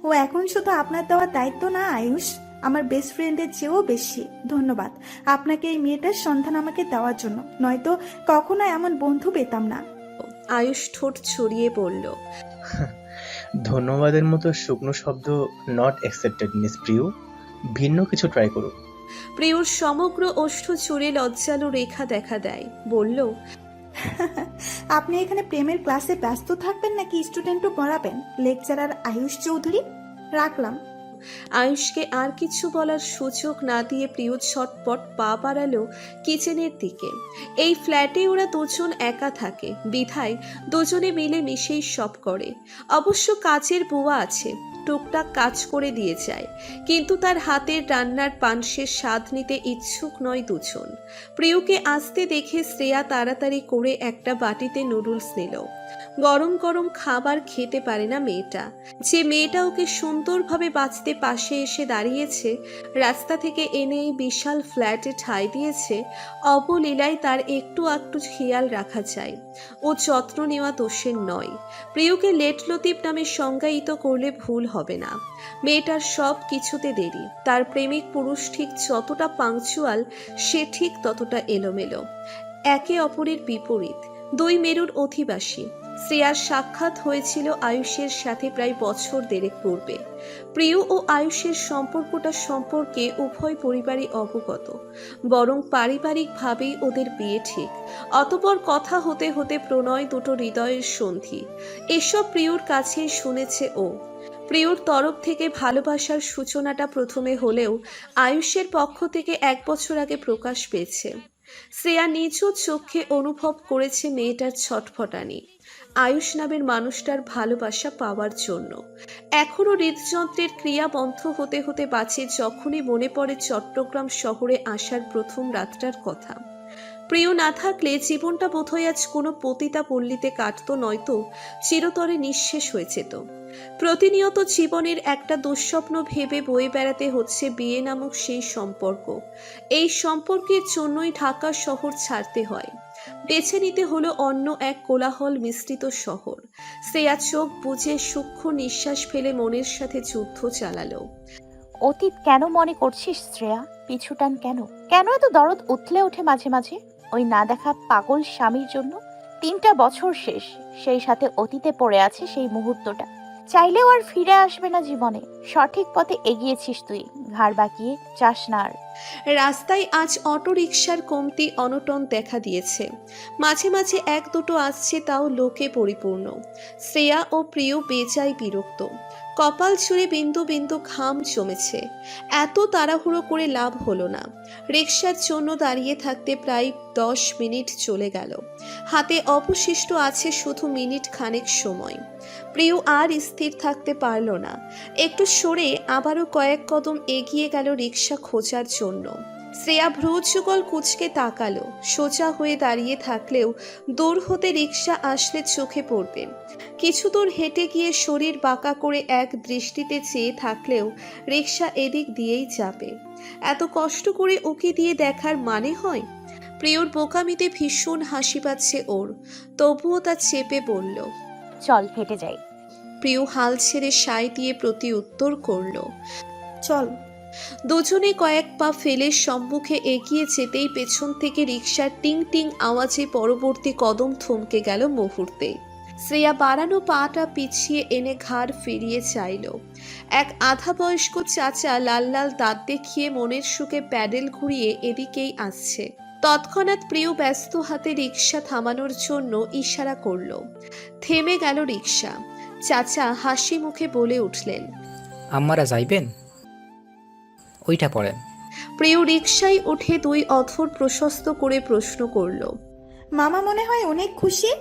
ও এখন শুধু আপনার দেওয়ার দায়িত্ব না আয়ুষ, আমার বেস্ট ফ্রেন্ডের চেয়েও বেশি। ধন্যবাদ আপনাকে এই মেয়েটার সন্ধান আমাকে দেওয়ার জন্য, নয়তো কখনো এমন বন্ধু পেতাম না। আয়ুষ ঠোঁট ছড়িয়ে বলল, ধন্যবাদের মতো শুকনো শব্দ নট অ্যাকসেপ্টেড মিস প্রিয়। ভিন্ন কিছু ট্রাই করো। প্রিয়র সমগ্র ওষ্ঠ জুড়ে লজ্জালু রেখা দেখা দেয়। বলল, আপনি এখানে প্রেমের ক্লাসে ব্যস্ত থাকবেন নাকি স্টুডেন্টও পড়াবেন? লেকচারার আয়ুষ চৌধুরী। রাখলাম। আয়ুষকে আর কিছু বলার সুযোগ না দিয়ে প্রিয় ছটপট পা বাড়ালো কিচেনের দিকে। এই ফ্ল্যাটে ওরা দুজন একা থাকে, বিধায় দুজনে মিলে মিশেই সব করে। অবশ্য কাজের বুয়া আছে, টুকটাক কাজ করে দিয়ে যায়, কিন্তু তার হাতের রান্নার পানসের স্বাদ নিতে ইচ্ছুক নয় দুজন। প্রিয়কে আসতে দেখে শ্রেয়া তাড়াতাড়ি করে একটা বাটিতে নুডলস নিল। গরম গরম খাবার খেতে পারে না মেয়েটা। যে মেয়েটা ওকে সুন্দরভাবে বাঁচতে পাশে এসে দাঁড়িয়েছে, রাস্তা থেকে এনে এই বিশাল ফ্ল্যাটে ঠাঁই দিয়েছে, অবলীলায় তার একটু একটু খেয়াল রাখা যায়। ও যত্ন নেওয়া দোষের নয়। প্রিয়কে লেট লতিফ নামে সংজ্ঞায়িত করলে ভুল হবে না। মেয়েটার সব কিছুতে দেরি। তার প্রেমিক পুরুষ ঠিক যতটা পাংচুয়াল, সে ঠিক ততটা এলোমেলো। একে অপরের বিপরীত, দুই মেরুর অধিবাসী। শ্রেয়ার সাক্ষাৎ হয়েছিল আয়ুষের সাথে প্রায় বছর দেড়েক পূর্বে। প্রিয় ও আয়ুষের সম্পর্কটা সম্পর্কে উভয় পরিবারই অবগত, বরং পারিবারিকভাবেই ওদের বিয়ে ঠিক। অতঃপর কথা হতে হতে প্রণয় দুটো হৃদয়ের সন্ধি। এসব প্রিয়র কাছেই শুনেছে ও। প্রিয়র তরফ থেকে ভালোবাসার সূচনাটা প্রথমে হলেও আয়ুষের পক্ষ থেকে 1 বছর আগে প্রকাশ পেয়েছে। শ্রেয়া নিজ চোখে অনুভব করেছে মেয়েটার ছটফটানি আয়ুষ নামের মানুষটার ভালোবাসা পাওয়ার জন্য। এখনও হৃদযন্ত্রের ক্রিয়া বন্ধ হতে হতে বাঁচে যখনই মনে পড়ে চট্টগ্রাম শহরে আসার প্রথম রাতটার কথা। প্রিয় না থাকলে জীবনটা বোধহয় আজ কোনো পতিতা পল্লীতে কাটত, নয়তো চিরতরে নিঃশেষ হয়ে যেত। প্রতিনিয়ত জীবনের একটা দুঃস্বপ্ন ভেবে বয়ে বেড়াতে হচ্ছে বিয়ে নামক সেই সম্পর্ক। এই সম্পর্কের জন্যই ঢাকা শহর ছাড়তে হয়, বেছে নিতে হলো অন্য এক কোলাহল মিশ্রিত শহর। শ্রেয়া চোখ বুজে সূক্ষ্ম নিঃশ্বাস ফেলে মনের সাথে যুদ্ধ চালালো। অতীত কেন মনে করছিস শ্রেয়া? পিছুটান কেন? কেন এত দরদ উথলে ওঠে মাঝে মাঝে ওই না দেখা পাগল স্বামীর জন্য? 3টা বছর শেষ, সেই সাথে অতীতে পড়ে আছে সেই মুহূর্তটা। চাইলেও আর ফিরে আসবে না জীবনে। সঠিক পথে এগিয়েছিস তুই, ঘাড় বাঁকিয়ে যাস না আর। রাস্তায় আজ অটো রিকশার কমতি অনটন দেখা দিয়েছে। মাঝে মাঝে 1-2 আসছে, তাও লোকে পরিপূর্ণ। শ্রেয়া ও প্রিয় বেজায় বিরক্ত। কপাল ছুঁড়ে বিন্দু বিন্দু ঘাম জমেছে। এত তাড়াহুড়ো করে লাভ হলো না। রিকশার জন্য দাঁড়িয়ে থাকতে প্রায় 10 মিনিট চলে গেল। হাতে অবশিষ্ট আছে শুধু মিনিট খানেক সময়। প্রিয় আর স্থির থাকতে পারল না। একটু সরে আবারও কয়েক কদম এগিয়ে গেল রিকশা খোঁজার জন্য। শ্রেয়া ভ্রুযুগল কুঁচকে তাকালো। সোজা হয়ে দাঁড়িয়ে থাকলেও দূর হতে রিকশা আসলে চোখে পড়বে। কিছু দূর হেঁটে গিয়ে শরীর বাঁকা করে এক দৃষ্টিতে চেয়ে থাকলেও রিকশা এদিক দিয়েই যাবে। এত কষ্ট করে ওকে দিয়ে দেখার মানে হয়? প্রিয়র বোকামিতে ভীষণ হাসি পাচ্ছে ওর, তবুও তা চেপে বলল, চল হেঁটে যাই। প্রিয় হাল ছেড়ে সায় দিয়ে প্রতি উত্তর করল, চল। দুজনে কয়েক পা ফেলে সম্মুখে এগিয়ে যেতেই পেছন থেকে রিকশার টিং টিং আওয়াজে পরবর্তী কদম থমকে গেল মুহূর্তে। শ্রেয়া বাড়ানো পাটা পিছিয়ে এনে ঘাড় ফিরিয়ে চাইল। এক আধা বয়স্ক চাচা লাল লাল দাঁত দেখিয়ে মনের সুখে প্যাডেল ঘুরিয়ে এদিকেই আসছে। তৎক্ষণাৎ প্রিয় ব্যস্ত হাতে রিকশা থামানোর জন্য ইশারা করল। থেমে গেল রিকশা। চাচা হাসি মুখে বলে উঠলেন, আমারা যাইবেন? ওইটা পড়েন। প্রিয় রিকশায় উঠে 2 অথর প্রশস্ত করে প্রশ্ন করল। মামা মনে হয় অনেক খুশি।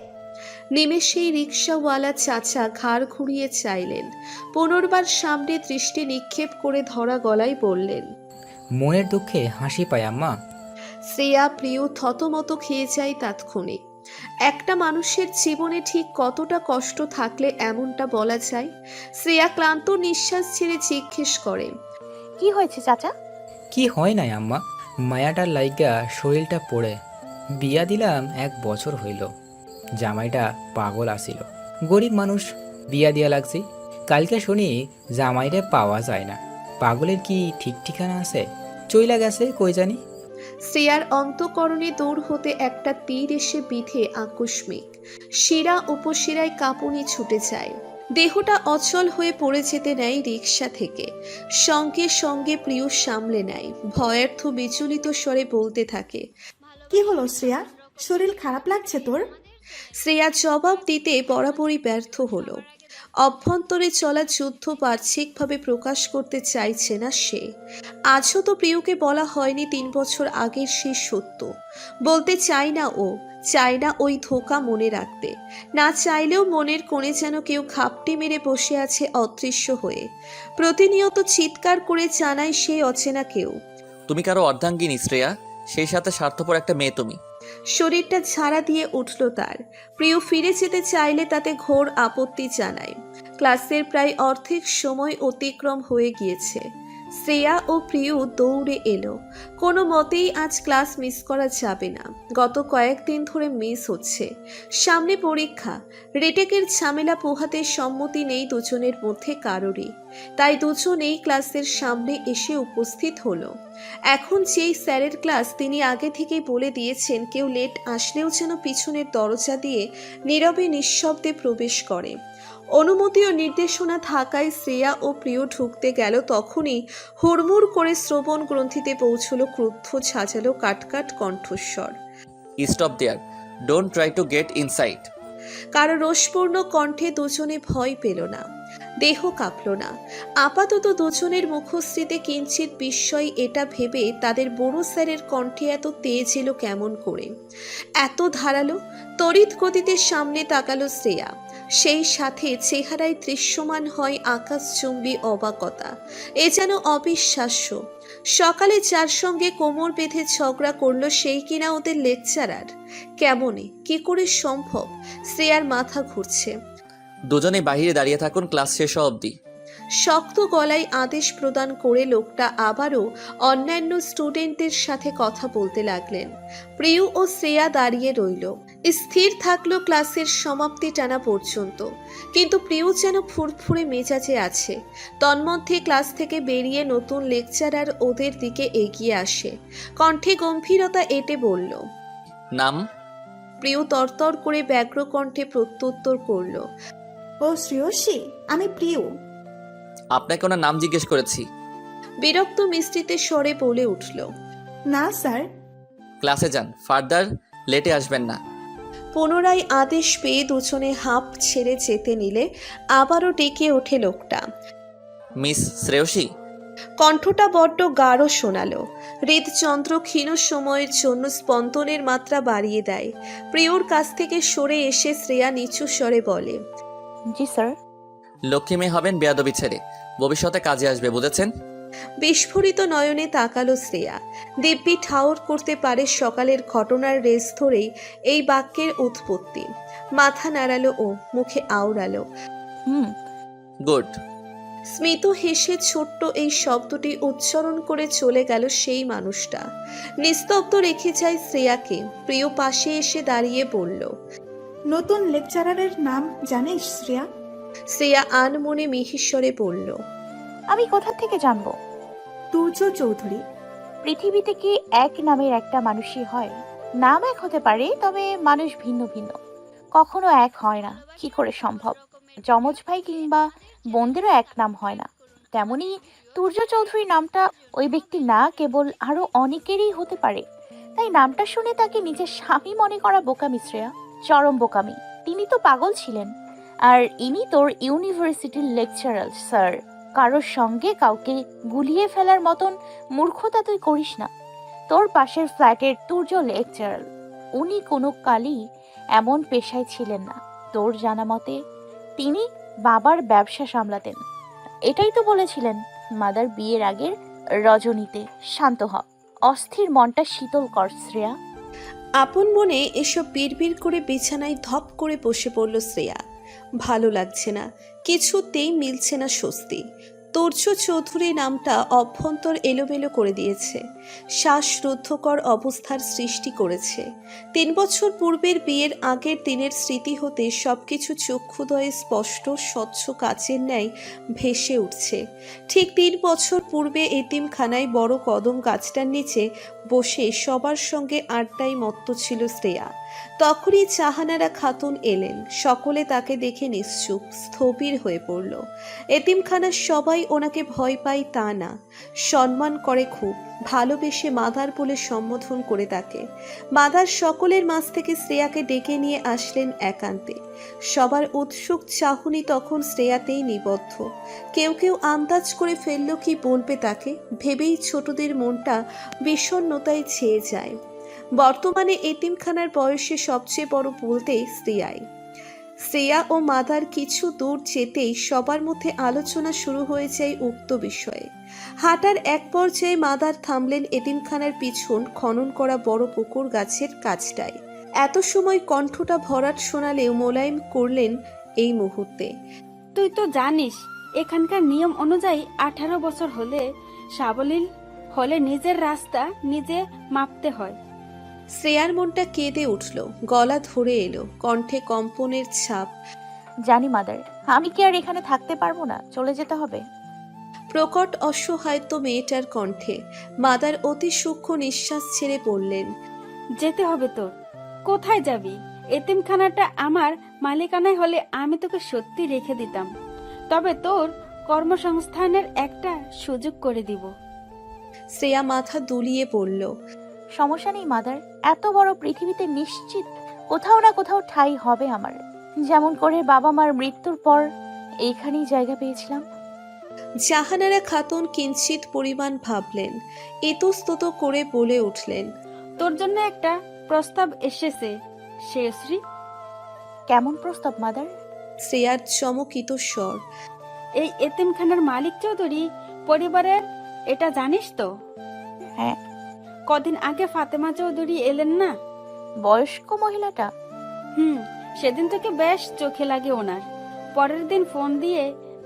নিমেষেই রিকশাওয়ালা চাচা ঘাড় ঘুরিয়ে চাইলেন। পুনর্বার সামনে দৃষ্টি নিক্ষেপ করে ধরা গলায় বললেন, মনের দুঃখে হাসি পায় আম্মা। শ্রেয়া প্রিয় থতমত খেয়ে যায় তাৎক্ষণিক। একটা মানুষের জীবনে ঠিক কতটা কষ্ট থাকলে এমনটা বলা যায়? শ্রেয়া ক্লান্ত নিঃশ্বাস ছেড়ে জিজ্ঞেস করে, কি হয়েছে চাচা? কি হয় নাই আম্মা, মায়াটার লাইগা শরীরটা পড়ে বিয়া দিলাম 1 বছর হইল। জামাইটা পাগল আসিল, গরিব মানুষ, বিয়া দিয়া লাগছি। কালকে শুনি জামাইরে পাওয়া যায় না। পাগলের কি ঠিক ঠিকানা আছে? চইলা গেছে কই জানি। শ্রেয়ার অন্তঃকরণে দূর হতে একটা তীর এসে বিধে আকস্মিক। শিরা উপশিরায় কাঁপুনি ছুটে যায়। দেহটা অচল হয়ে পড়ে যেতে নেয় রিকশা থেকে। সঙ্গে সঙ্গে প্রিয় সামলে নেয়। ভয়ার্থ বিচলিত স্বরে বলতে থাকে, কি হলো শ্রেয়া, শরীর খারাপ লাগছে তোর? শ্রেয়া জবাব দিতে বরাবরই ব্যর্থ হলো। অভ্যন্তরে চলা যুদ্ধ বাহ্যিকভাবে প্রকাশ করতে চাইছে না সে। আজও তো প্রিয়কে বলা হয়নি 3 বছর আগের সেই সত্য। বলতে চায় না ও, চায় না ওই ধোঁকা মনে রাখতে। না চাইলেও মনের কোণে যেন কেউ ঘাপটি মেরে বসে আছে অদৃশ্য হয়ে। প্রতিনিয়ত চিৎকার করে জানায় সেই অচেনা কেউ, তুমি কারো অর্ধাঙ্গিনী শ্রেয়া, সেই সাথে স্বার্থপর একটা মেয়ে তুমি। শরীরটা ঝাড়া দিয়ে উঠল তার। প্রিয় ফিরে যেতে চাইলে তাতে ঘোর আপত্তি জানায়। ক্লাসের প্রায় অর্ধেক সময় অতিক্রম হয়ে গিয়েছে। শ্রেয়া ও প্রিয় দৌড়ে এলো। কোনো মতেই আজ ক্লাস মিস করা যাবে না। গত কয়েকদিন ধরে মিস হচ্ছে। সামনে পরীক্ষা। রিটেকের ঝামেলা পোহাতে সম্মতি নেই দুজনের মধ্যে কারোরই। তাই দুজনেই ক্লাসের সামনে এসে উপস্থিত হলো। এখন যেই স্যারের ক্লাস তিনি আগে থেকেই বলে দিয়েছেন কেউ লেট আসলেও যেন পিছনের দরজা দিয়ে নীরবে নিঃশব্দে প্রবেশ করে। অনুমতি ও নির্দেশনা থাকায় শ্রেয়া ও প্রিয় ঢুকতে গেল, তখনই হুড়মুড় করে শ্রবণ গ্রন্থিতে পৌঁছল ক্রুদ্ধ ঝাঁঝালো কাটকাট কণ্ঠস্বর। Stop there, don't try to get inside. কারো রোষপূর্ণ কণ্ঠে দুজনে ভয় পেল না, দেহ কাঁপল না। আপাতত দুজনের মুখশ্রীতে কিঞ্চিত বিস্ময়, এটা ভেবে তাদের বড় স্যারের কণ্ঠে এত তেজ এলো কেমন করে, এত ধারালো। তড়িৎ গতিতে সামনে তাকালো শ্রেয়া। সেই সাথে চেহারায় দৃশ্যমান হয় আকাশচুম্বী অবাকতা। এ যেন অবিশ্বাস্য। সকালে যার সঙ্গে কোমর বেঁধে ঝগড়া করলো সেই কিনা ওদের লেকচারার। কেমনে, কি করে সম্ভব? শ্রেয়ার মাথা ঘুরছে। দুজনে বাহিরে দাঁড়িয়ে থাকুন ক্লাস শেষ হওয়া অবধি। শক্ত গলায় আদেশ প্রদান করে লোকটা আবারও অন্যান্য স্টুডেন্টদের সাথে কথা বলতে লাগলেন। প্রিয় ও শ্রেয়া দাঁড়িয়ে রইল। স্থির থাকলো ক্লাসের সমাপ্তি টানা পর্যন্ত। কিন্তু প্রিয় যেন ফুরফুরে মেজাজে আছে। তন্মধ্যে ক্লাস থেকে বেরিয়ে নতুন লেকচারার ওদের দিকে এগিয়ে আসে। কণ্ঠে গম্ভীরতা এঁটে বলল, নাম? প্রিয় তরতর করে ব্যগ্র কণ্ঠে প্রত্যুত্তর করল, ও শ্রেয়সী, আমি প্রিয়। আপনাকে ওনার নাম জিজ্ঞেস করেছি। বিরক্ত মিশ্রিতে স্বরে বলে উঠল, না স্যার। ক্লাসে যান, ফার্দার লেটে আসবেন না। পুনরায় আদেশ পেয়ে দুজনে হাঁপ ছেড়ে যেতে নিলে আবারও ডেকে ওঠে লোকটা। মিস শ্রেয়সী। কণ্ঠটা বড্ড গাঢ় শোনালো। হৃদযন্ত্র ক্ষীণ সময়ের জন্য স্পন্দনের মাত্রা বাড়িয়ে দেয়। প্রিয়র কাছ থেকে সরে এসে শ্রেয়া নিচু স্বরে বলে, জি স্যার। লক্ষ্মী মেয়ে হবেন বেয়াদবি ছেড়ে, ভবিষ্যতে কাজে আসবে, বুঝেছেন? বিস্ফোরিত নয়নে তাকালো শ্রেয়া। দিব্যি ঠাউর করতে পারে সকালের ঘটনার রেস ধরেই এই বাক্যের উৎপত্তি। মাথা নাড়ালো ও মুখে আওড়ালো, গুড। স্মিত হেসে ছোট্ট এই শব্দটি উচ্চারণ করে চলে গেল সেই মানুষটা। নিস্তব্ধ রেখে যায় শ্রেয়াকে। প্রিয় পাশে এসে দাঁড়িয়ে বলল, নতুন লেকচারারের নাম জানিস শ্রেয়া? শ্রেয়া আনমনে মিহিস্বরে বলল, আমি কোথা থেকে জানবো? তুর্য চৌধুরী। পৃথিবীতে কি এক নামের একটা মানুষই হয়? নাম এক হতে পারে, তবে মানুষ ভিন্ন ভিন্ন, কখনো এক হয় না। কি করে সম্ভব? যমজ ভাই কিংবা বোনদেরও এক নাম হয় না। তেমনি তুর্য চৌধুরী নামটা ওই ব্যক্তির না, কেবল আরো অনেকেরই হতে পারে। তাই নামটা শুনে তাকে নিজের স্বামী মনে করা বোকামি শ্রেয়া, চরম বোকামি। তিনি তো পাগল ছিলেন, আর ইনি তোর ইউনিভার্সিটির লেকচারার স্যার। কারোর সঙ্গে কাউকে গুলিয়ে ফেলার মতন মূর্খতা তুই করিস না। তোর পাশের ফ্ল্যাটের তুর্য লেকচারার, উনি কোনো কালই এমন পেশায় ছিলেন না। তোর জানা মতে তিনি বাবার ব্যবসা সামলাতেন। এটাই তো বলেছিলেন মাদার বিয়ের আগের রজনীতে। শান্ত হ, অস্থির মনটা শীতল কর শ্রেয়া। আপন মনে এসব বিড়বিড় করে বিছানায় ধপ করে বসে পড়ল শ্রেয়া। ভালো লাগছে না, কিছুতেই মিলছে না স্বস্তি। তুর্য চৌধুরী নামটা অভ্যন্তর এলোমেলো করে দিয়েছে, শ্বাসরুদ্ধকর অবস্থার সৃষ্টি করেছে। 3 বছর পূর্বের বিয়ের আগের দিনের স্মৃতি হতে সবকিছু চক্ষুদয়ে স্পষ্ট স্বচ্ছ কাচের ন্যায় ভেসে উঠছে। ঠিক 3 বছর পূর্বে এতিমখানায় বড় কদম গাছটার নিচে বসে সবার সঙ্গে আড্ডায় মত্ত ছিল শ্রেয়া। তখনই জাহানারা খাতুন এলেন। সকলে তাকে দেখে নিশ্চুপ স্থবির হয়ে পড়ল। এতিমখানার সবাই ওনাকে ভয় পায় তা না, সম্মান করে খুব, ভালোবেসে মাদার বলে সম্বোধন করে তাকে। মাদার সকলের মাঝ থেকে শ্রেয়াকে ডেকে নিয়ে আসলেন একান্তে। সবার উৎসুক চাহনি তখন শ্রেয়াতেই নিবদ্ধ। কেউ কেউ আন্দাজ করে ফেলল কি বলবে তাকে, ভেবেই ছোটদের মনটা বিষণ্ণতায় ছেয়ে যায়। বর্তমানে এতিমখানার বয়সে সবচেয়ে বড় বলতে শ্রেয়াই। শ্রেয়া ও মাদার কিছু দূর যেতেই সবার মধ্যে আলোচনা শুরু হয়ে যায় উক্ত বিষয়ে। হাঁটার এক পর্যায়ে মাদার থামলেন এতিমখানার পিছন খনন করা বড় পুকুর গাছের কাছটায়। এত সময় কণ্ঠটা ভরাট শোনালেও মোলায়েম করলেন এই মুহূর্তে। তুই তো জানিস এখানকার নিয়ম অনুযায়ী 18 বছর হলে সাবলীল হলে নিজের রাস্তা নিজে মাপতে হয়। শ্রেয়ার মনটা কেঁদে উঠল, গলা ধরে এলো, কণ্ঠে কম্পনের ছাপ। জানি মাদার, আমি কি আর এখানে থাকতে পারবো না? চলে যেতে হবে। প্রকট অসহায়ত্ব মেয়েটার কণ্ঠে। মাদার অতি সূক্ষ্ম নিঃশ্বাস ছেড়ে পড়লেন, যেতে হবে তোর। কোথায় যাবি? এতিমখানাটা আমার মালিকানায় হলে আমি তোকে সত্যি রেখে দিতাম, তবে তোর কর্মসংস্থানের একটা সুযোগ করে দিব। শ্রেয়া মাথা দুলিয়ে পড়ল। সমস্যা নেই মাদার, এত বড় পৃথিবীতে নিশ্চিত কোথাও না কোথাও ঠাঁই হবে আমার। যেমন করে বাবা মার মৃত্যুর পর এইখানেই জায়গা পেয়েছিলাম। জাহানারা খাতুন কিঞ্চিত পরিমাণ ভাবলেন, ইতস্তত করে বলে উঠলেন, তোর জন্য একটা প্রস্তাব এসেছে শ্রেয়শ্রী। কেমন প্রস্তাব মাদার? শ্রেয়ার চমকিত স্বর। এই এতিমখানার মালিক চৌধুরী পরিবারের, এটা জানিস তো? হ্যাঁ। কদিন আগে ফাতেমা চৌধুরী এলেন না? বয়স্ক মহিলাটা? সেদিন থেকে বেশ চোখে লাগে ওনার। পরের দিন ফোন দিয়ে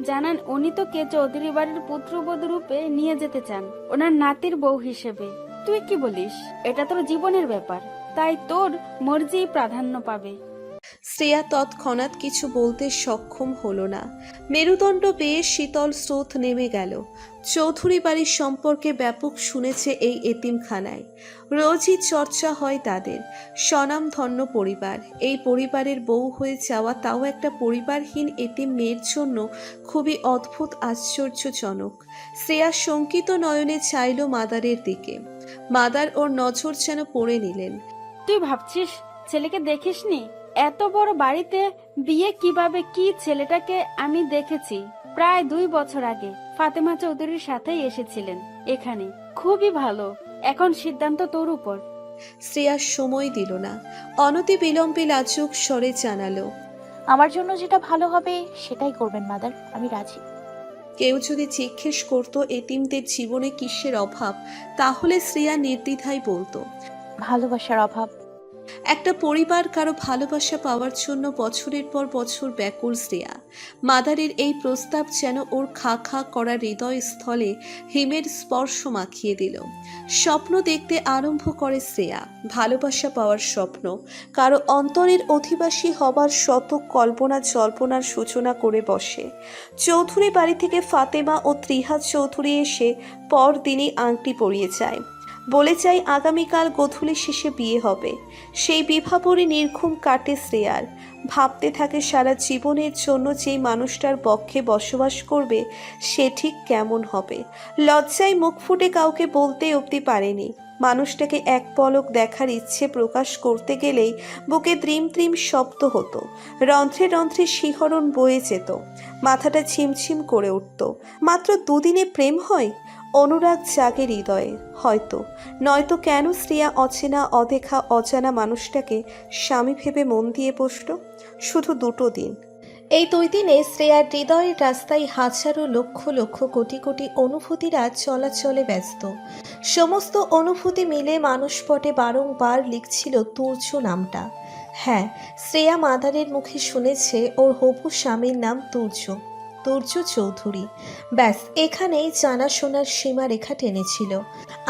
জানান উনি তোকে চৌধুরী বাড়ির পুত্রবধূ রূপে নিয়ে যেতে চান, ওনার নাতির বউ হিসেবে। তুই কি বলিস? এটা তোর জীবনের ব্যাপার, তাই তোর মর্জি প্রাধান্য পাবে। শ্রেয়া তৎক্ষণাৎ কিছু বলতে সক্ষম হলো না। মেরুদণ্ড বেয়ে শীতল স্রোত নেমে গেল। চৌধুরী বাড়ির সম্পর্কে ব্যাপক শুনেছে এই এতিমখানায়। রোজই চর্চা হয় তাদের। স্বনামধন্য পরিবার। এই পরিবারের বউ হয়ে যাওয়া, তাও একটা পরিবারহীন এতিম মেয়ের জন্য খুবই অদ্ভুত, আশ্চর্যজনক। শ্রেয়া শঙ্কিত নয়নে চাইল মাদারের দিকে। মাদার ওর নজর যেন পড়ে নিলেন। তুই ভাবছিস ছেলেকে দেখিসনি? এত বড় বাড়িতে বিয়ে কিভাবে? কি ছেলেটাকে আমি দেখেছি প্রায় 2 বছর আগে। ফাতেমা চৌধুরীর সাথেই এসেছিলেন এখানে। খুবই ভালো। এখন সিদ্ধান্ত তোর উপর। শ্রেয়া সময় দিল না, অনতি বিলম্বে লাজুক স্বরে জানালো, আমার জন্য যেটা ভালো হবে সেটাই করবেন মাদার, আমি রাজি। কেউ যদি জিজ্ঞেস করতো এতিমদের জীবনে কিসের অভাব, তাহলে শ্রেয়া নির্দ্বিধায় বলতো, ভালোবাসার অভাব। একটা পরিবার কারো ভালোবাসা পাওয়ার জন্য বছরের পর বছর ব্যাকুল শ্রেয়া। মাদারের এই প্রস্তাব যেন ওর খা খা করা হৃদয়স্থলে হিমের স্পর্শ মাখিয়ে দিল। স্বপ্ন দেখতে আরম্ভ করে শ্রেয়া, ভালোবাসা পাওয়ার স্বপ্ন, কারো অন্তরের অধিবাসী হবার শত কল্পনা জল্পনার সূচনা করে বসে। চৌধুরী বাড়ি থেকে ফাতেমা ও ত্রিহাত চৌধুরী এসে পরদিনই আংটি পরিয়ে যায়। বলে চাই আগামীকাল গোধূলি শেষে বিয়ে হবে। সেই বিভাবরী নির্ঘুম কাটে শ্রেয়ার। ভাবতে থাকে সারা জীবনের জন্য যেই মানুষটার পক্ষে বসবাস করবে সে ঠিক কেমন হবে। লজ্জায় মুখ ফুটে কাউকে বলতে অবধি পারেনি। মানুষটাকে এক পলক দেখার ইচ্ছে প্রকাশ করতে গেলেই বুকে ত্রিম ত্রিম শব্দ হতো, রন্ধ্রে রন্ধ্রে শিহরণ বয়ে যেত, মাথাটা ঝিমঝিম করে উঠত। মাত্র 2 দিনে প্রেম হয়? অনুরাগ জাগে হৃদয়ে, হয়তো। নয়তো কেন শ্রেয়া অচেনা অদেখা অজানা মানুষটাকে স্বামী ভেবে মন দিয়ে বসল? শুধু 2 দিন। এই 2 দিনে শ্রেয়ার হৃদয়ের রাস্তায় হাজারো লক্ষ লক্ষ কোটি কোটি অনুভূতিরা চলাচলে ব্যস্ত। সমস্ত অনুভূতি মিলে মানুষপটে বারংবার লিখছিল তুর্য নামটা। হ্যাঁ, শ্রেয়া মাদারের মুখে শুনেছে ওর হবু স্বামীর নাম তুর্য চৌধুরী। ব্যাস, এখানেই জানাশোনার সীমারেখা টেনেছিল।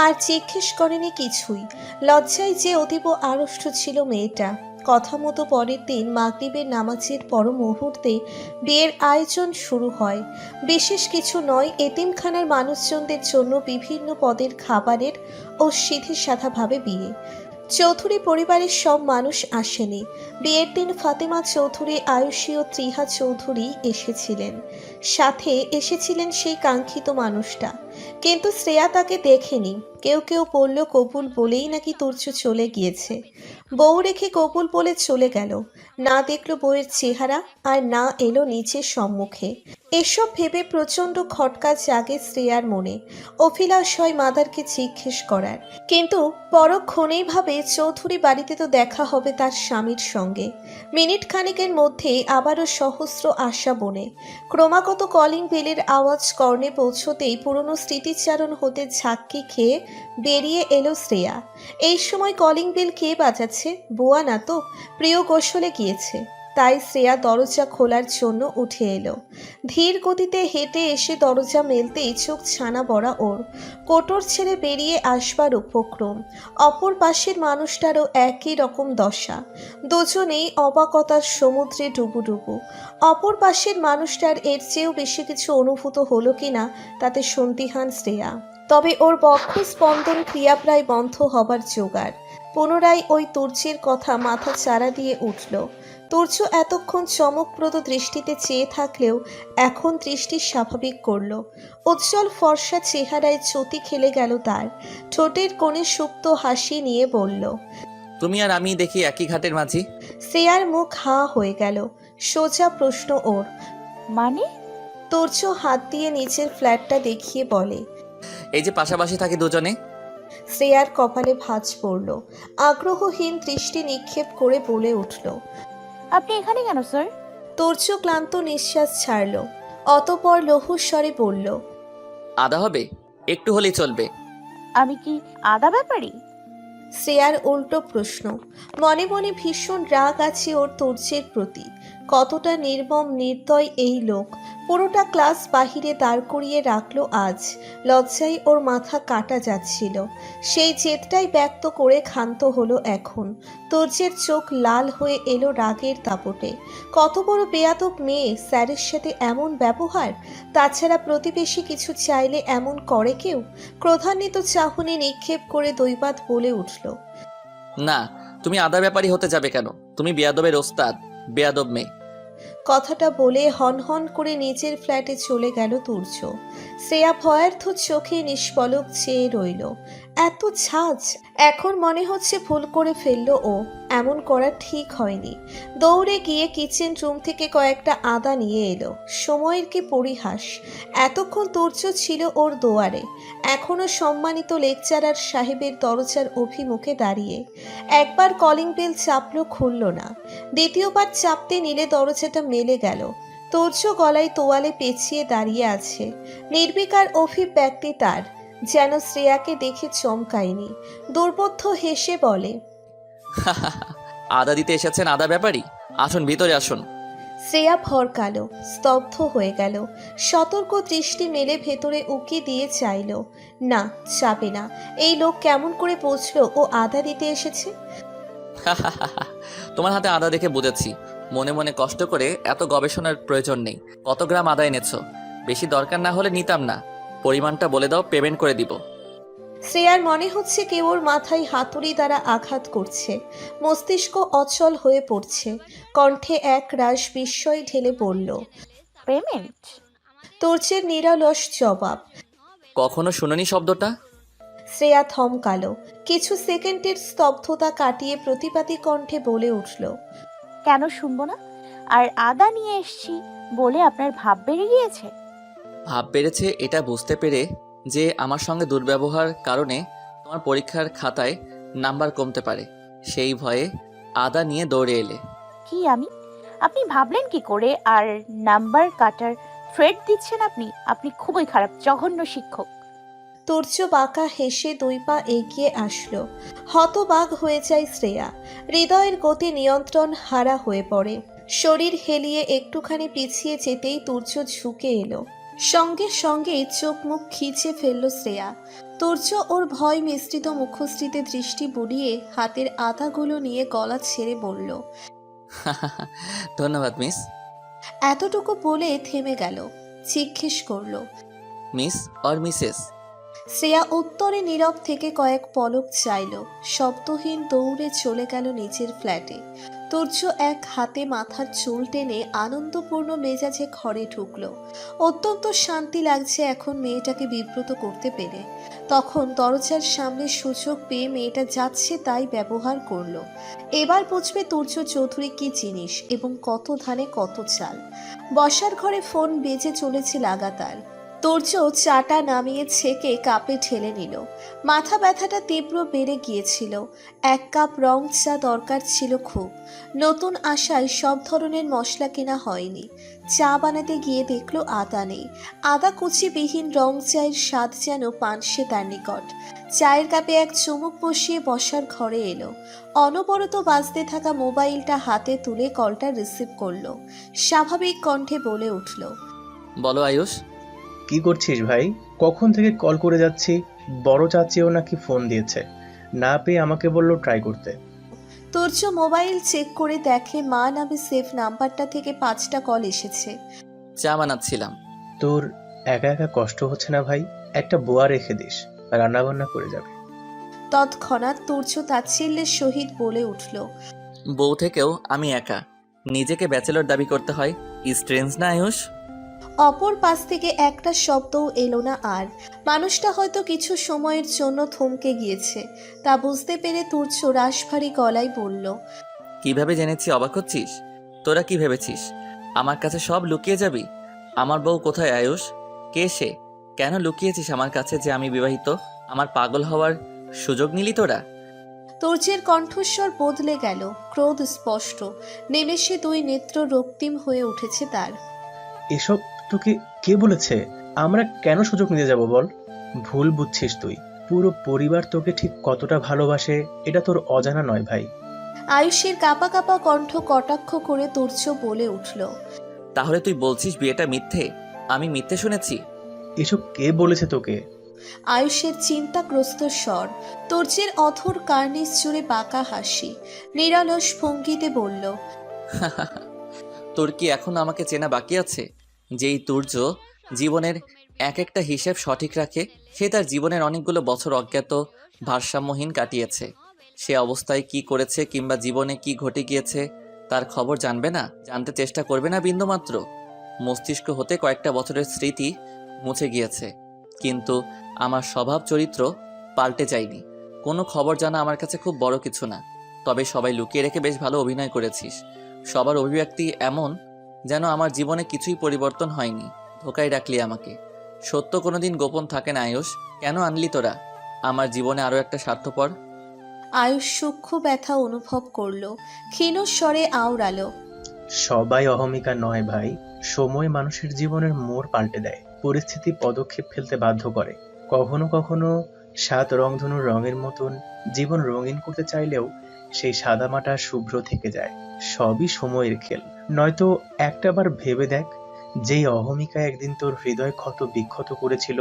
আর জিজ্ঞেস করেনি কিছুই। লজ্জায় যে অতীব আড়ষ্ট ছিল মেয়েটা। কথা মতো পরের দিন মাগরিবের নামাজের পর মুহূর্তে বিয়ের আয়োজন শুরু হয়। বিশেষ কিছু নয়, এতিমখানার মানুষজনদের জন্য বিভিন্ন পদের খাবারের ও সিধে সাধাভাবে বিয়ে। চৌধুরী পরিবারের সব মানুষ আসেনি। বিয়ের দিন ফাতেমা চৌধুরী, আয়ুষী ও ত্রিহা চৌধুরী এসেছিলেন। সাথে এসেছিলেন সেই কাঙ্ক্ষিত মানুষটা, কিন্তু শ্রেয়া তাকে দেখেনি। কেউ কেউ বলল কবুল বলেই নাকি তুর্য চলে গিয়েছে। বউ রেখে কবুল বলে চলে গেল, না দেখলো বউয়ের চেহারা, আর না এলো নিচের সম্মুখে। এসব ভেবে প্রচণ্ড খটকা জাগে শ্রেয়ার মনে। অভিলাষ হয় মাদারকে জিজ্ঞেস করার, কিন্তু পরক্ষণেই ভাবে চৌধুরী বাড়িতে তো দেখা হবে তার স্বামীর সঙ্গে। মিনিট খানেকের মধ্যেই আবারও সহস্র আশা বনে। ক্রমাগত কলিং বেলের আওয়াজ কর্ণে পৌঁছতেই পুরনো স্মৃতিচারণ হতে ঝাঁকি খেয়ে বেরিয়ে এলো শ্রেয়া। এই সময় কলিং বেল কে বাজাচ্ছে? বুয়া না তো? প্রিয় গোসলে গিয়েছে। তাই শ্রেয়া দরজা খোলার জন্য উঠে এলো। ধীর গতিতে হেঁটে এসে দরজা মেলতেই চোখ ছানা বড়া ওর। কোটর ছেড়ে বেরিয়ে আসবার উপক্রম। অপর পাশের মানুষটারও একই রকম দশা। দুজনেই অবাকতার সমুদ্রে ডুবুডুবু। অপর পাশের মানুষটার এর চেয়েও বেশি কিছু অনুভূত হলো কিনা তাতে সন্দিহান শ্রেয়া। তবে ওর বক্ষ স্পন্দন ক্রিয়া প্রায় বন্ধ হবার জোগাড়। পুনরায় ওই তুর্যের কথা মাথা চারা দিয়ে উঠল। তুর্য এতক্ষণ চমকপ্রদ দৃষ্টিতে চেয়ে থাকলেও এখন দৃষ্টি স্বাভাবিক করল। উজ্জ্বল ফর্সা চেহারায় চটি খেলে গেল তার। ঠোঁটের কোণে সুপ্ত হাসি নিয়ে বলল, তুমি আর আমি দেখি একই ঘাটের মাঝি। শ্রেয়ার মুখ হাঁ হয়ে গেল। সোজা প্রশ্ন ওর। মানে? তুর্য হাত দিয়ে নিচের ফ্ল্যাটটা দেখিয়ে বলে। এই যে পাশাপাশি থাকি দুজনে। শ্রেয়ার কপালে ভাঁজ পড়ল। আগ্রহহীন দৃষ্টি নিক্ষেপ করে বলে উঠল, আপনি এখানে কেন স্যার? তুর্য ক্লান্ত নিঃশ্বাস ছাড়ল। অতঃপর লঘুস্বরে বলল, আদা হবে? একটু হলেই চলবে। আমি কি আদা ব্যাপারী? শ্রেয়ার উল্টো প্রশ্ন। মনে মনে ভীষণ রাগ আছে ওর তুর্যের প্রতি। কতটা নির্মম নির্দয় এই লোক। পুরোটা ক্লাস বাহিরে দাঁড় করিয়ে রাখলো আজ। লজ্জায় ওর মাথা কাটা যাচ্ছিল। সেই জেদটাই ব্যক্ত করে ক্ষান্ত হলো এখন। তুর্যের চোখ লাল হয়ে এলো রাগের দাপটে। কত বড় বেয়াদব মেয়ে, স্যারের সাথে এমন ব্যবহার! তাছাড়া প্রতিবেশী কিছু চাইলে এমন করে কেউ? ক্রোধান্বিত চাহনি নিক্ষেপ করে দৈবাত বলে উঠল, না, তুমি আদা ব্যাপারী হতে যাবে কেন? তুমি বেয়াদবের ওস্তাদ, বেয়াদব মেয়ে। কথাটা বলে হনহন করে নিজের ফ্ল্যাটে চলে গেল তুর্য। শ্রেয়া ভয়ার্থ চোখে নিষ্পলক চেয়ে রইল। এত ঝাঁজ! এখন মনে হচ্ছে ভুল করে ফেললো ও। এমন করা ঠিক হয়নি। দৌড়ে গিয়ে কিচেন রুম থেকে কয়েকটা আদা নিয়ে এলো। সময়ের কি পরিহাস! এতক্ষণ তুর্য ছিল ওর দুয়ারে, এখনো সম্মানিত লেকচারার সাহেবের দরজার অভিমুখে দাঁড়িয়ে। একবার কলিং বেল চাপলো, খুলল না। দ্বিতীয়বার চাপতে নিলে দরজাটা মেলে গেল। তুর্য গলায় তোয়ালে পেঁচিয়ে দাঁড়িয়ে আছে। নির্বিকার অভিব্যক্তি তার, যেন শ্রেয়াকে দেখে চমকায়নি। দুর্বোধ্য হেসে বলে, আদা দিতে এসেছেন আদা ব্যাপারী? আসুন ভিতরে আসুন। শ্রেয়া ভরকালো, স্তব্ধ হয়ে গেল। সতর্ক দৃষ্টি মেলে ভেতরে উকি দিয়ে চাইল। না, যাবে না। এই লোক কেমন করে পৌঁছলো ও আদা দিতে এসেছে? তোমার হাতে আদা দেখে বুঝেছি। মনে মনে কষ্ট করে এত গবেষণার প্রয়োজন নেই। কত গ্রাম আদা এনেছো? বেশি দরকার না হলে নিতাম না। পরিমাণটা বলে দাও, পেমেন্ট করে দিব। শ্রেয়ার মনে হচ্ছে কেউ ওর মাথায় হাতুড়ি দ্বারা আঘাত করছে। মস্তিষ্ক অচল হয়ে পড়ছে। কণ্ঠে এক রাশ বিস্ময় ঢেলে পড়ল, পেমেন্ট? তুর্যের নিরলস জবাব। কখনো শুনুনি শব্দটা? শ্রেয়া থমকালো। কিছু সেকেন্ডের স্তব্ধতা কাটিয়ে প্রতিবাদী কণ্ঠে বলে উঠল, কেন শুনবো না? আর আদা নিয়ে এসছি বলে আপনার ভাব বেড়ে গিয়েছে? ভাব বেড়েছে এটা বুঝতে পেরে যে আমার সঙ্গে দুর্ব্যবহার কারণে তোমার পরীক্ষার খাতায় নাম্বার কমতে পারে, সেই ভয়ে আদা নিয়ে দৌড়ে এলে। কি আমি? আপনি ভাবলেন কি করে? আর নাম্বার কাটার থ্রেড দিচ্ছেন আপনি? আপনি খুবই খারাপ, জঘন্য শিক্ষক। তুর্য বাঁকা হেসে 2 পা এগিয়ে আসলো। হতবাক হয়ে যায় শ্রেয়া। হৃদয়ের গতি নিয়ন্ত্রণ হারা হয়ে পড়ে। শরীর হেলিয়ে একটুখানি পিছিয়ে যেতেই তুর্য ঝুঁকে এলো। সঙ্গে সঙ্গেই চোখ মুখ খিচে ফেলল শ্রেয়া। তুর্য ওর ভয় মিশ্রিত মুখশ্রীতে দৃষ্টি বুলিয়ে হাতের আদাগুলো নিয়ে গলা ছেড়ে বলল, ধন্যবাদ মিস। এতটুকু বলে থেমে গেল। জিজ্ঞেস করলো, মিস অর মিসেস? শ্রেয়া উত্তরে নীরব থেকে কয়েক পলক চাইল। শব্দহীন দৌড়ে চলে গেল নিজের ফ্ল্যাটে। তুর্য এক হাতে মাথার চুল টেনে আনন্দপূর্ণ মেজাজে ঘরে ঢুকলো। অত্যন্ত শান্তি লাগছে এখন মেয়েটাকে বিব্রত করতে পেরে। তখন দরজার সামনে সুযোগ পেয়ে মেয়েটা যাচ্ছে তাই ব্যবহার করলো। এবার বুঝবে তুর্য চৌধুরী কি জিনিস এবং কত ধানে কত চাল। বসার ঘরে ফোন বেজে চলেছে লাগাতার। তোর্য চাটা নামিয়ে ছেঁকে কাপে ঢেলে নিল। মাথা ব্যথাটা তীব্র বেড়ে গিয়েছিল। 1 কাপ রং চা দরকার ছিল খুব। নতুন আশায় সব ধরনের মশলা কেনা হয়নি। চা বানাতে গিয়ে দেখলো আদা নেই। আদা কুচিবিহীন রং চায়ের স্বাদ যেন পানসে তার নিকট। চায়ের কাপে এক চুমুক বসিয়ে বসার ঘরে এলো। অনবরত বাজতে থাকা মোবাইলটা হাতে তুলে কলটা রিসিভ করলো। স্বাভাবিক কণ্ঠে বলে উঠল, বলো আয়ুষ। কি করছিস ভাই? কখন থেকে কল করে যাচ্ছি। বড় চাচিও নাকি ফোন দিয়েছে, না পেয়ে আমাকে বললো ট্রাই করতে। তোর্য মোবাইল চেক করে দেখে মা নামে সেভ নাম্বারটা থেকে 5টা কল এসেছে। চা বানাচ্ছিলাম। তোর একা একা কষ্ট হচ্ছে না ভাই? একটা বুয়া রেখে দিস, রান্না বান্না করে যাবে। তৎক্ষণাৎ তোর্য তাচ্ছিল্যের সহিত বলে উঠল, বউ থেকেও আমি একা, নিজেকে ব্যাচেলর দাবি করতে হয়। স্ট্রেঞ্জ না আয়ুষ? অপর পাশ থেকে একটা শব্দও এলো না আর। মানুষটা হয়তো কিছু সময়ের জন্য থমকে গিয়েছে। তা বুঝতে পেরে তুর্য রাশভারী গলায় বলল, কিভাবে জেনেছি অবাক হচ্ছিস? তোরা কি ভেবেছিস আমার কাছে সব লুকিয়ে যাবি? আমার বউ কোথায় আয়ুষ? কে সে? কেন লুকিয়েছিস আমার কাছে যে আমি বিবাহিত? আমার পাগল হওয়ার সুযোগ নিলি তোরা? তুর্যের কণ্ঠস্বর বদলে গেল, ক্রোধ স্পষ্ট। নিমেষে 2 নেত্র রক্তিম হয়ে উঠেছে তার। এসব তোকে কে বলেছে? আমরা কেন সুযোগ নিতে যাব বল? ভুল বুঝছিস তুই। পুরো পরিবার তোকে ঠিক কতটা ভালোবাসে এটা তোর অজানা নয় ভাই। আয়ুষের কাপা কাপা কণ্ঠ কটাক্ষ করে তুর্য বলে উঠল, তাহলে তুই বলছিস বিয়েটা মিথ্যে? আমি মিথ্যে শুনেছি? এসব কে বলেছে তোকে? আয়ুষের চিন্তাগ্রস্ত স্বর। তুর্যের অথর কার্নিস জুড়ে বাঁকা হাসি। নিরলস ভঙ্গিতে বলল, তোর কি এখন আমাকে চেনা বাকি আছে? যেই তুর্য জীবনের এক একটা হিসেব সঠিক রাখে, সে তার জীবনের অনেকগুলো বছর অজ্ঞাত ভারসাম্যহীন কাটিয়েছে। সে অবস্থায় কি করেছে কিংবা জীবনে কি ঘটে গিয়েছে তার খবর জানবে না, জানতে চেষ্টা করবে না বিন্দুমাত্র। মস্তিষ্ক হতে কয়েকটা বছরের স্মৃতি মুছে গিয়েছে, কিন্তু আমার স্বভাব চরিত্র পাল্টে যায়নি। কোনো খবর জানা আমার কাছে খুব বড় কিছু না। তবে সবাই লুকিয়ে রেখে বেশ ভালো অভিনয় করেছিস। সবার অভিব্যক্তি এমন যেন আমার জীবনে কিছুই পরিবর্তন হয়নি। ধোকায় রাখলি আমাকে। সত্য কোনোদিন গোপন থাকে না আয়ুষ। কেন আনলি তোরা আমার জীবনে আরো একটা স্বার্থপর? আয়ুষ সূক্ষ্ম ব্যথা অনুভব করল। ক্ষীণ স্বরে আওড়ালো, সবাই অহমিকা নয় ভাই। সময় মানুষের জীবনের মোড় পাল্টে দেয়, পরিস্থিতি পদক্ষেপ ফেলতে বাধ্য করে। কখনো কখনো 7 রংধনুর রঙের মতন জীবন রঙিন করতে চাইলেও সেই সাদামাটা শুভ্র থেকে যায়। সবই সময়ের খেল। নয়তো একটাবার ভেবে দেখ, যেই অহমিকা একদিন তোর হৃদয় ক্ষত বিক্ষত করেছিল,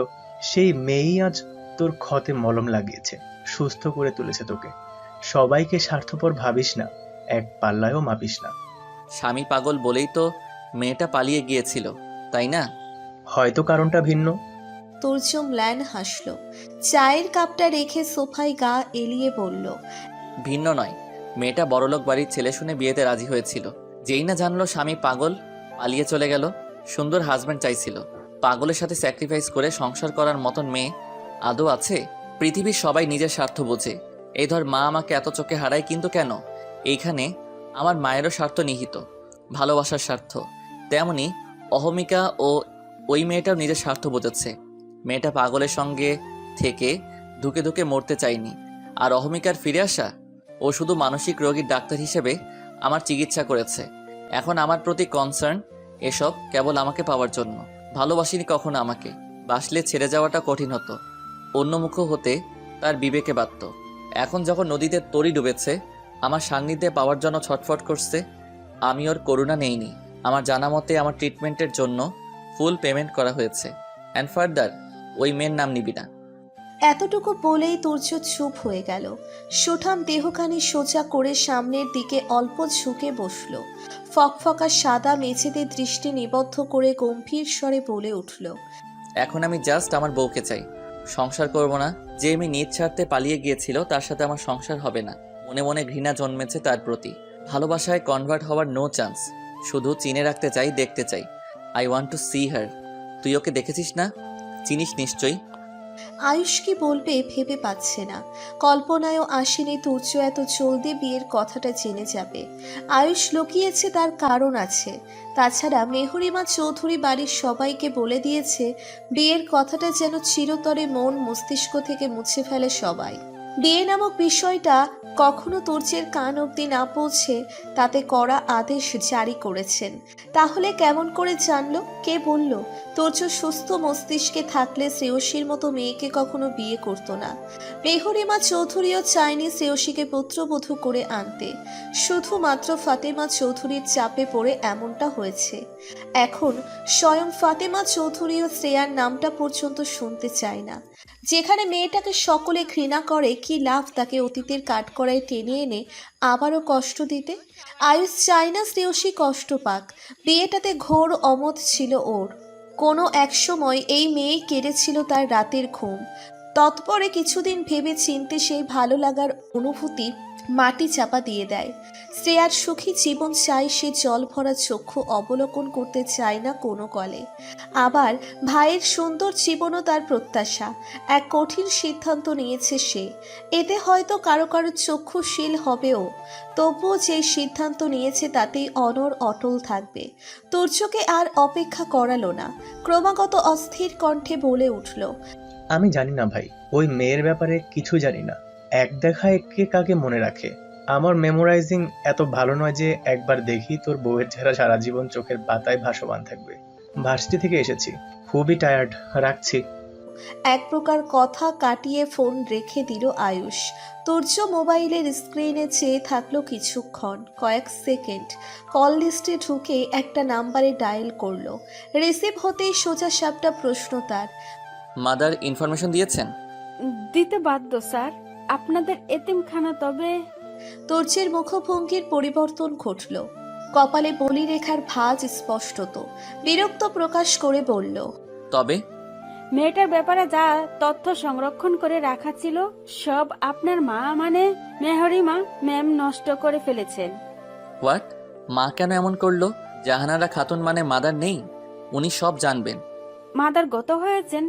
সেই মেয়েই আজ তোর ক্ষতে মলম লাগিয়েছে, সুস্থ করে তুলেছে তোকে। সবাইকে স্বার্থপর ভাবিস না, এক পাল্লায়ও মাপিস না। স্বামী পাগল বলেই তো মেয়েটা পালিয়ে গিয়েছিল, তাই না? হয়তো কারণটা ভিন্ন। তুর্য ম্লান হাসল। চায়ের কাপটা রেখে সোফায় গা এলিয়ে বলল, ভিন্ন নয়। মেয়েটা বড়লোক বাড়ির ছেলে শুনে বিয়েতে রাজি হয়েছিল। যেই না জানলো স্বামী পাগল, পালিয়ে চলে গেল। সুন্দর হাজব্যান্ড চাইছিল। পাগলের সাথে স্যাক্রিফাইস করে সংসার করার মতন মেয়ে আদৌ আছে? পৃথিবীর সবাই নিজের স্বার্থ বোঝে। এই ধর মা আমাকে এত চোখে হারায়, কিন্তু কেন? এইখানে আমার মায়েরও স্বার্থ নিহিত, ভালোবাসার স্বার্থ। তেমনি অহমিকা ও ওই মেয়েটাও নিজের স্বার্থ বোঝাচ্ছে। মেয়েটা পাগলের সঙ্গে থেকে ধুকে ধুকে মরতে চায়নি। আর অহমিকার ফিরে আসা, ও শুধু মানসিক রোগীর ডাক্তার হিসেবে আমার চিকিৎসা করেছে। এখন আমার প্রতি কনসার্ন এসব কেবল আমাকে পাওয়ার জন্য। ভালোবাসিনি কখনো আমাকে। বাসলে ছেড়ে যাওয়াটা কঠিন হতো, অন্যমুখ হতে তার বিবেকে বাধ্য। এখন যখন নদীতে তরি ডুবেছে, আমার সান্নিধ্যে পাওয়ার জন্য ছটফট করছে। আমি ওর করুণা নেইনি। আমার জানা মতে আমার ট্রিটমেন্টের জন্য ফুল পেমেন্ট করা হয়েছে। অ্যান্ড ফার্দার ওই মেয়ের নাম নিবি না। এতটুকু বলেই তুর্য চুপ হয়ে গেল। সুঠাম দেহখানি সোজা করে সামনের দিকে অল্প ঝুঁকে বসল। ফকফকা সাদা মেঝেতে দৃষ্টি নিবদ্ধ করে গম্ভীর স্বরে বলে উঠল, এখন আমি জাস্ট আমার বউকে চাই, সংসার করব না। যে মেয়ে নিজ স্বার্থে পালিয়ে গিয়েছিল তার সাথে আমার সংসার হবে না। মনে মনে ঘৃণা জন্মেছে তার প্রতি। ভালোবাসায় কনভার্ট হওয়ার নো চান্স। শুধু চিনে রাখতে চাই, দেখতে চাই। আই ওয়ান্ট টু সি হার। তুই ওকে দেখেছিস না? চিনিস নিশ্চয়ই। আয়ুষ কি বলবে ভেবে পাচ্ছে না। কল্পনায়ও আসেনি তুর্য এত জলদি বিয়ের কথাটা জেনে যাবে। আয়ুষ লুকিয়েছে তার কারণ আছে। তাছাড়া মেহরিমা চৌধুরী বাড়ির সবাইকে বলে দিয়েছে বিয়ের কথাটা যেন চিরতরে মন মস্তিষ্ক থেকে মুছে ফেলে সবাই। বিয়ে নামক বিষয়টা কখনো তুর্যের কান অবধি না পৌঁছে তাতে কড়া আদেশ জারি করেছেন। তাহলে কেমন করে জানলো, কে বলল? তুর্য সুস্থ মস্তিষ্কে থাকলে শ্রেয়সীর মতো মেয়েকে কখনো বিয়ে করতো না। মেহরিমা চৌধুরীও চায়নি শ্রেয়সীকে পুত্রবধূ করে আনতে। শুধুমাত্র ফাতেমা চৌধুরীর চাপে পড়ে এমনটা হয়েছে। এখন স্বয়ং ফাতেমা চৌধুরীও শ্রেয়ার নামটা পর্যন্ত শুনতে চায় না। যেখানে মেয়েটাকে সকলে ঘৃণা করে, কি লাভ তাকে অতীতের কাঠকড়ায় টেনে এনে আবারও কষ্ট দিতে? আয়ুষ চায় না শ্রেয়সী কষ্ট পাক। বিয়েটাতে ঘোর অমত ছিল ওর। কোনো এক সময় এই মেয়েই কেড়েছিল তার রাতের ঘুম। তৎপরে কিছুদিন ভেবে চিনতে সেই ভালো লাগার অনুভূতি মাটি চাপা দিয়ে দেয়। শ্রেয়ার সুখী জীবন চাই, সে জল ভরা চক্ষু অবলোকন করতে চায় না কোনো কলে। আবার ভাইয়ের সুন্দর জীবনও তার প্রত্যাশা। এক কঠিন সিদ্ধান্ত নিয়েছে সে। এতে হয়তো কারো কারো চক্ষুশীল হবেও, তবুও যে সিদ্ধান্ত নিয়েছে তাতেই অনড় অটল থাকবে। তুর্যকে আর অপেক্ষা করালো না, ক্রমাগত অস্থির কণ্ঠে বলে উঠল, আমি জানি না ভাই, ওই মেয়ের ব্যাপারে কিছু জানি না। এক দেখায় কে কাকে মনে রাখে। আমার মেমোরাইজিং এত ভালো নয় যে একবার দেখি তোর বউয়ের চেহারা সারা জীবন চোখের পাতায় ভাসমান থাকবে। ভার্সিটি থেকে এসেছি, খুবই টায়ার্ড, রাখছি। এক প্রকার কথা কাটিয়ে ফোন রেখে দিল আয়ুষ। তুর্য মোবাইলের স্ক্রিনে চেয়ে থাকলো কিছুক্ষণ, কয়েক সেকেন্ড। কল লিস্টে ঢুকে একটা নাম্বারে ডায়াল করলো। রিসিভ হতেই সোজা সাপটা প্রশ্ন তার, মাদার ইনফরমেশন দিয়েছেন? দিতে বাধ্য স্যার, আপনাদের এতিমখানা। তবে তুর্যের মুখভঙ্গির পরিবর্তন ঘটল। কপালে বলি রেখার ভাঁজ স্পষ্টত। বিরক্ত প্রকাশ করে বলল, তবে মেয়েটার ব্যাপারে যা তথ্য সংরক্ষণ করে রাখা ছিল সব আপনার মা মানে মেহরিমা ম্যাম নষ্ট করে ফেলেছেন। হোয়াট? মা কেন এমন করলো? জাহানারা খাতুন মানে মাদার নেই? উনি সব জানবেন। মাদার গত হয়েছেন,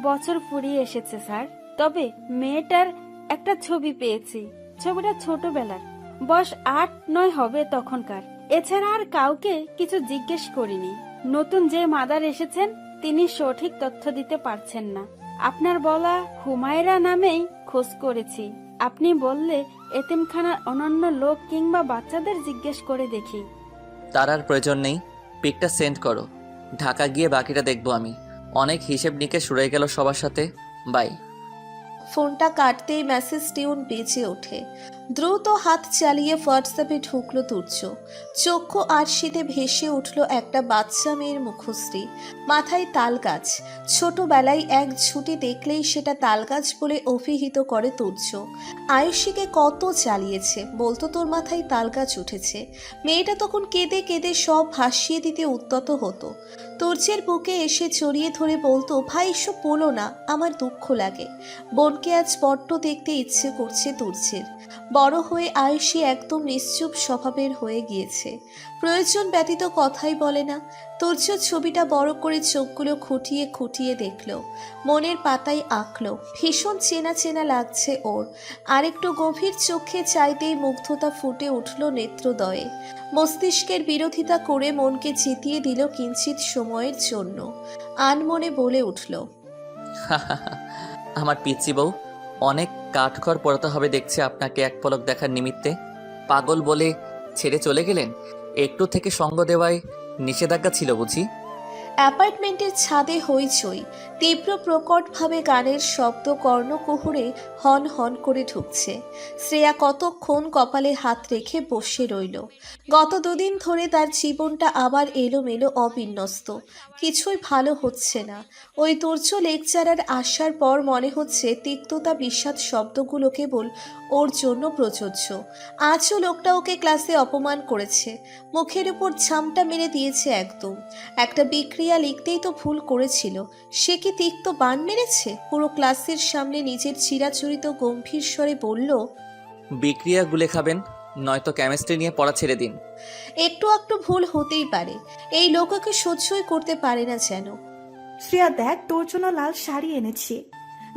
বছর ফুরিয়ে এসেছে স্যার। তবে মেয়েটার একটা ছবি পেয়েছি। ছবিটা ছোটবেলার, বয়স 8-9 হবে তখনকার। এছাড়া আর কাউকে কিছু জিজ্ঞেস করিনি। নতুন যে মাদার এসেছেন তিনি সঠিক তথ্য দিতে পারছেন না। আপনার বলা হুমায়রা নামেই খোঁজ করেছি। আপনি বললে এতিমখানার অন্যান্য লোক কিংবা বাচ্চাদের জিজ্ঞেস করে দেখি। তার আর প্রয়োজন নেই, পিকটা সেন্ড করো। ঢাকা গিয়ে বাকিটা দেখবো আমি। অনেক হিসেব নিকেশ শুরু গেল সবার সাথে। বাই। ফোনটা কাটতেই মেসেজ টিউন বেজে ওঠে। দ্রুত হাত চালিয়ে হোয়াটসঅ্যাপে ঢুকলো তুর্য। চক্ষু আরশিতে ভেসে উঠল একটা বাচ্চা মেয়ের মুখশ্রী, মাথায় তাল গাছ। ছোটবেলায় এক ঝুঁটি দেখলেই সেটা তাল গাছ বলে অভিহিত করে তুর্য। আয়ুষীকে কত চালিয়েছে, বলতো তোর মাথায় তাল গাছ উঠেছে। মেয়েটা তখন কেঁদে কেঁদে সব ভাসিয়ে দিতে উদ্যত হতো। তুর্যের বুকে এসে জড়িয়ে ধরে বলতো, ভাই এসব বলো না, আমার দুঃখ লাগে। বোনকে আজ বড্ড দেখতে ইচ্ছে করছে তুর্যের। বড় হয়ে আয়ুষী একদম নিশ্চুপ স্বভাবের হয়ে গিয়েছে, প্রয়োজন ব্যতীত কথাই বলে না। তুর্য ছবিটা বড় করে চোখগুলো খুঁটিয়ে খুঁটিয়ে দেখলো, মনের পাতায় আঁকলো। ভীষণ চেনা চেনা লাগছে ওর। আরেকটু গভীর চোখে চাইতেই মুগ্ধতা ফুটে উঠল নেত্রদয়ে। মস্তিষ্কের বিরোধিতা করে মনকে জিতিয়ে দিল কিঞ্চিত সময়ের জন্য। আনমনে বলে উঠল, আমার পিচ্চি বউ, অনেক কাঠখড় পোড়াতে হবে দেখছি আপনাকে এক পলক দেখার নিমিত্তে। পাগল বলে ছেড়ে চলে গেলেন, একটু থেকে সঙ্গ দেওয়ায় নিষেধাজ্ঞা ছিল বুঝি? অ্যাপার্টমেন্টের ছাদে হইচই, তীব্র প্রকটভাবে গানের শব্দ কর্ণকুহুরে হন হন করে ঢুকছে। শ্রেয়া কতক্ষণ কপালে হাত রেখে বসে রইল। গত দুদিন ধরে তার জীবনটা আবার এলোমেলো, অবিন্যস্ত। কিছুই ভালো হচ্ছে না। ওই তুর্য লেকচারার আসার পর মনে হচ্ছে তিক্ততা বিষাদ শব্দগুলো কেবল ওর জন্য প্রযোজ্য। আজও লোকটা ওকে ক্লাসে অপমান করেছে, মুখের উপর ঝামটা মেরে দিয়েছে একদম। একটা বিক্রিয়া লিখতেই তো ভুল করেছিল, সে কি তিক্ত বান মেরেছে? পুরো ক্লাসের সামনে নিজের চিরাচরিত গম্ভীর স্বরে বলল, বিক্রিয়া গুলে খাবেন, নয়তো কেমিস্ট্রি নিয়ে পড়া ছেড়ে দিন। একটু একটু ভুল হতেই পারে, এই লোককে সহ্যই করতে পারে না যেন। শ্রেয়া দেখ, তোর জন্য লাল শাড়ি এনেছি।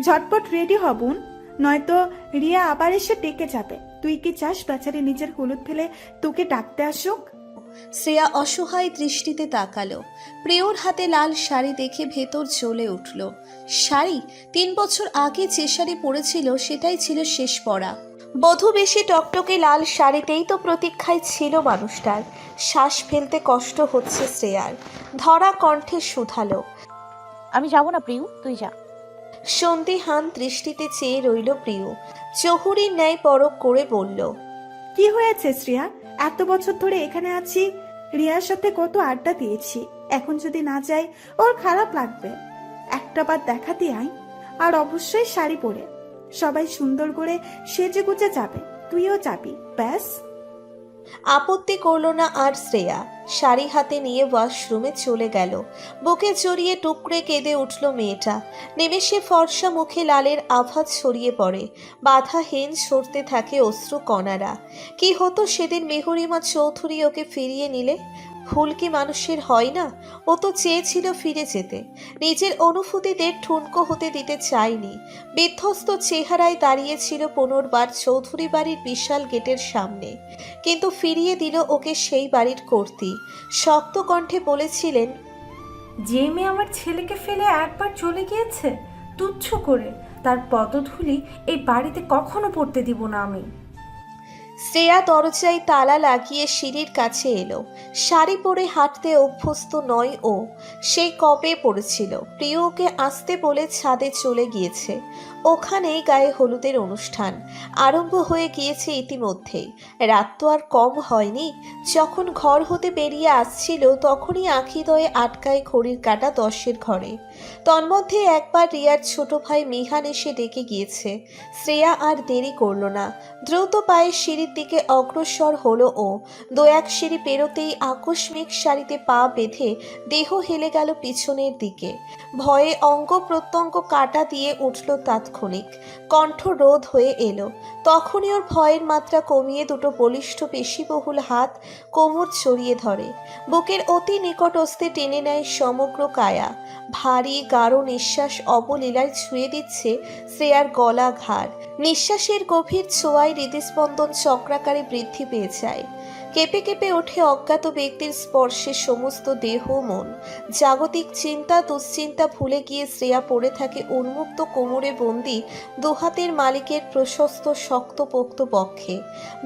ঝটপট রেডি হবুন, নয়তো রিয়া আবার এসে ডেকে যাবে। তুই কি চাস বেচারি নিজের হলুদ ফেলে তোকে ডাকতে আসুক? শ্রেয়া অসহায় দৃষ্টিতে তাকালো। প্রিয়র হাতে লাল শাড়ি দেখে ভেতর জ্বলে উঠল। শাড়ি 3 বছর আগে যে শাড়ি পরেছিল সেটাই ছিল শেষ পরা। বধূ বেশি টকটকে লাল শাড়িতেই তো প্রতীক্ষায় ছিল মানুষটার। শ্বাস ফেলতে কষ্ট হচ্ছে শ্রেয়ার। ধরা কণ্ঠে শুধালো, আমি যাব না প্রিয়, তুই যা। সন্দিহান দৃষ্টিতে চেয়ে রইল প্রিয়। জহুরির ন্যায় পরক করে বলল, কি হয়েছে শ্রেয়া? এত বছর ধরে এখানে আছি, রিয়ার সাথে কত আড্ডা দিয়েছি, এখন যদি না যাই ওর খারাপ লাগবে। একটা বার দেখাতে আয়, আর অবশ্যই শাড়ি পরে সবাই সুন্দর করে সেজে গুজে যাবে, তুইও যাবি, ব্যাস। আপত্তি করলো না আর শ্রেয়া। শাড়ি হাতে নিয়ে ওয়াশরুমে চলে গেল। বুকে জড়িয়ে টুকরে কেঁদে উঠল মেয়েটা। নিমেষে ফর্সা মুখে লালের আভা ছড়িয়ে পড়ে। বাধাহীন ঝরতে থাকে অশ্রু কণারা। কি হতো সেদিন মেহরিমা চৌধুরী ওকে ফিরিয়ে নিলে? ভুল কি মানুষের হয় না? ও তো চেয়েছিল ফিরে যেতে, নিজের অনুভূতিদের ঠুনকো হতে দিতে চায়নি। বিধ্বস্ত চেহারায় দাঁড়িয়েছিল পুনর্বার চৌধুরী বাড়ির বিশাল গেটের সামনে, কিন্তু ফিরিয়ে দিল ওকে সেই বাড়ির কর্ত্রী। শক্ত কণ্ঠে বলেছিলেন, যে মেয়ে আমার ছেলেকে ফেলে একবার চলে গিয়েছে তুচ্ছ করে, তার পদধূলি এই বাড়িতে কখনো পড়তে দিব না আমি। শ্রেয়া দরজায় তালা লাগিয়ে সিঁড়ির কাছে এলো। শাড়ি পরে হাঁটতে অভ্যস্ত নয় ও, সেই কবে পড়েছিল। প্রিয় ওকে আসতে বলে ছাদে চলে গিয়েছে। ওখানেই গায়ে হলুদের অনুষ্ঠান আরম্ভ হয়ে গিয়েছে ইতিমধ্যেই। রাত তো আর কম হয়নি। যখন ঘর হতে বেরিয়ে আসছিল তখনই আঁখিদয়ে আটকায় ঘড়ির কাঁটা 10-এর ঘরে। তন্মধ্যে একবার রিয়ার ছোট ভাই মিহান এসে ডেকে গিয়েছে। শ্রেয়া আর দেরি করল না, দ্রুত পায়ে সিঁড়ির দিকে অগ্রসর হলো ও। 2-1 সিঁড়ি পেরোতেই আকস্মিক সারিতে পা বেঁধে দেহ হেলে গেল পিছনের দিকে। ভয়ে অঙ্গ প্রত্যঙ্গ কাটা দিয়ে উঠল তাৎক্ষণিক। কণ্ঠ রোধ হয়ে এলো। তখনই ওর ভয়ের মাত্রা কমিয়ে দুটো বলিষ্ঠ পেশিবহুল হাত কোমর ছড়িয়ে ধরে। বুকের অতি নিকটস্থে টেনে নেয় সমগ্র কায়া। ভারী গাঢ় নিঃশ্বাস অবলীলায় ছুঁয়ে দিচ্ছে শ্রেয়ার গলা ঘাড়। নিঃশ্বাসের গভীর ছোঁয়ায় হৃদস্পন্দন চক্রাকারে বৃদ্ধি পেয়ে যায়। কেঁপে কেঁপে ওঠে অজ্ঞাত ব্যক্তির স্পর্শে সমস্ত দেহ মন। জাগতিক চিন্তা দুশ্চিন্তা ভুলে গিয়ে শ্রেয়া পড়ে থাকে উন্মুক্ত কোমরে বন্দি দুহাতের মালিকের প্রশস্ত শক্তপোক্ত বক্ষে।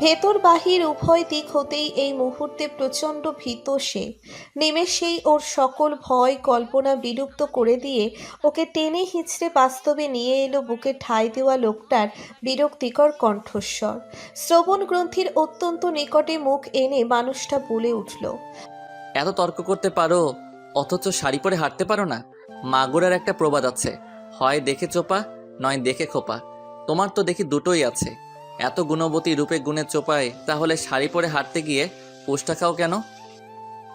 ভেতর বাহির উভয় দিক হতেই এই মুহূর্তে প্রচণ্ড ভীত সে। নিমেষেই ওর সকল ভয় কল্পনা বিলুপ্ত করে দিয়ে ওকে টেনে হিঁচড়ে বাস্তবে নিয়ে এলো বুকে ঠাঁই দেওয়া লোকটার বিরক্তিকর কণ্ঠস্বর। শ্রবণ গ্রন্থির অত্যন্ত নিকটে মুখ এনে মানুষটা বলে উঠল, এত তর্ক করতে পারো অথচ শাড়ি পরে হাঁটতে পারো না? মাগুরার একটা প্রবাদ আছে, হয় দেখে চোপা নয় দেখে খোপা। তোমার তো দেখি দুটোই আছে। এত গুণবতী রূপে গুণে চোপায়, তাহলে শাড়ি পরে হাঁটতে গিয়ে পোস্টা খাও কেন?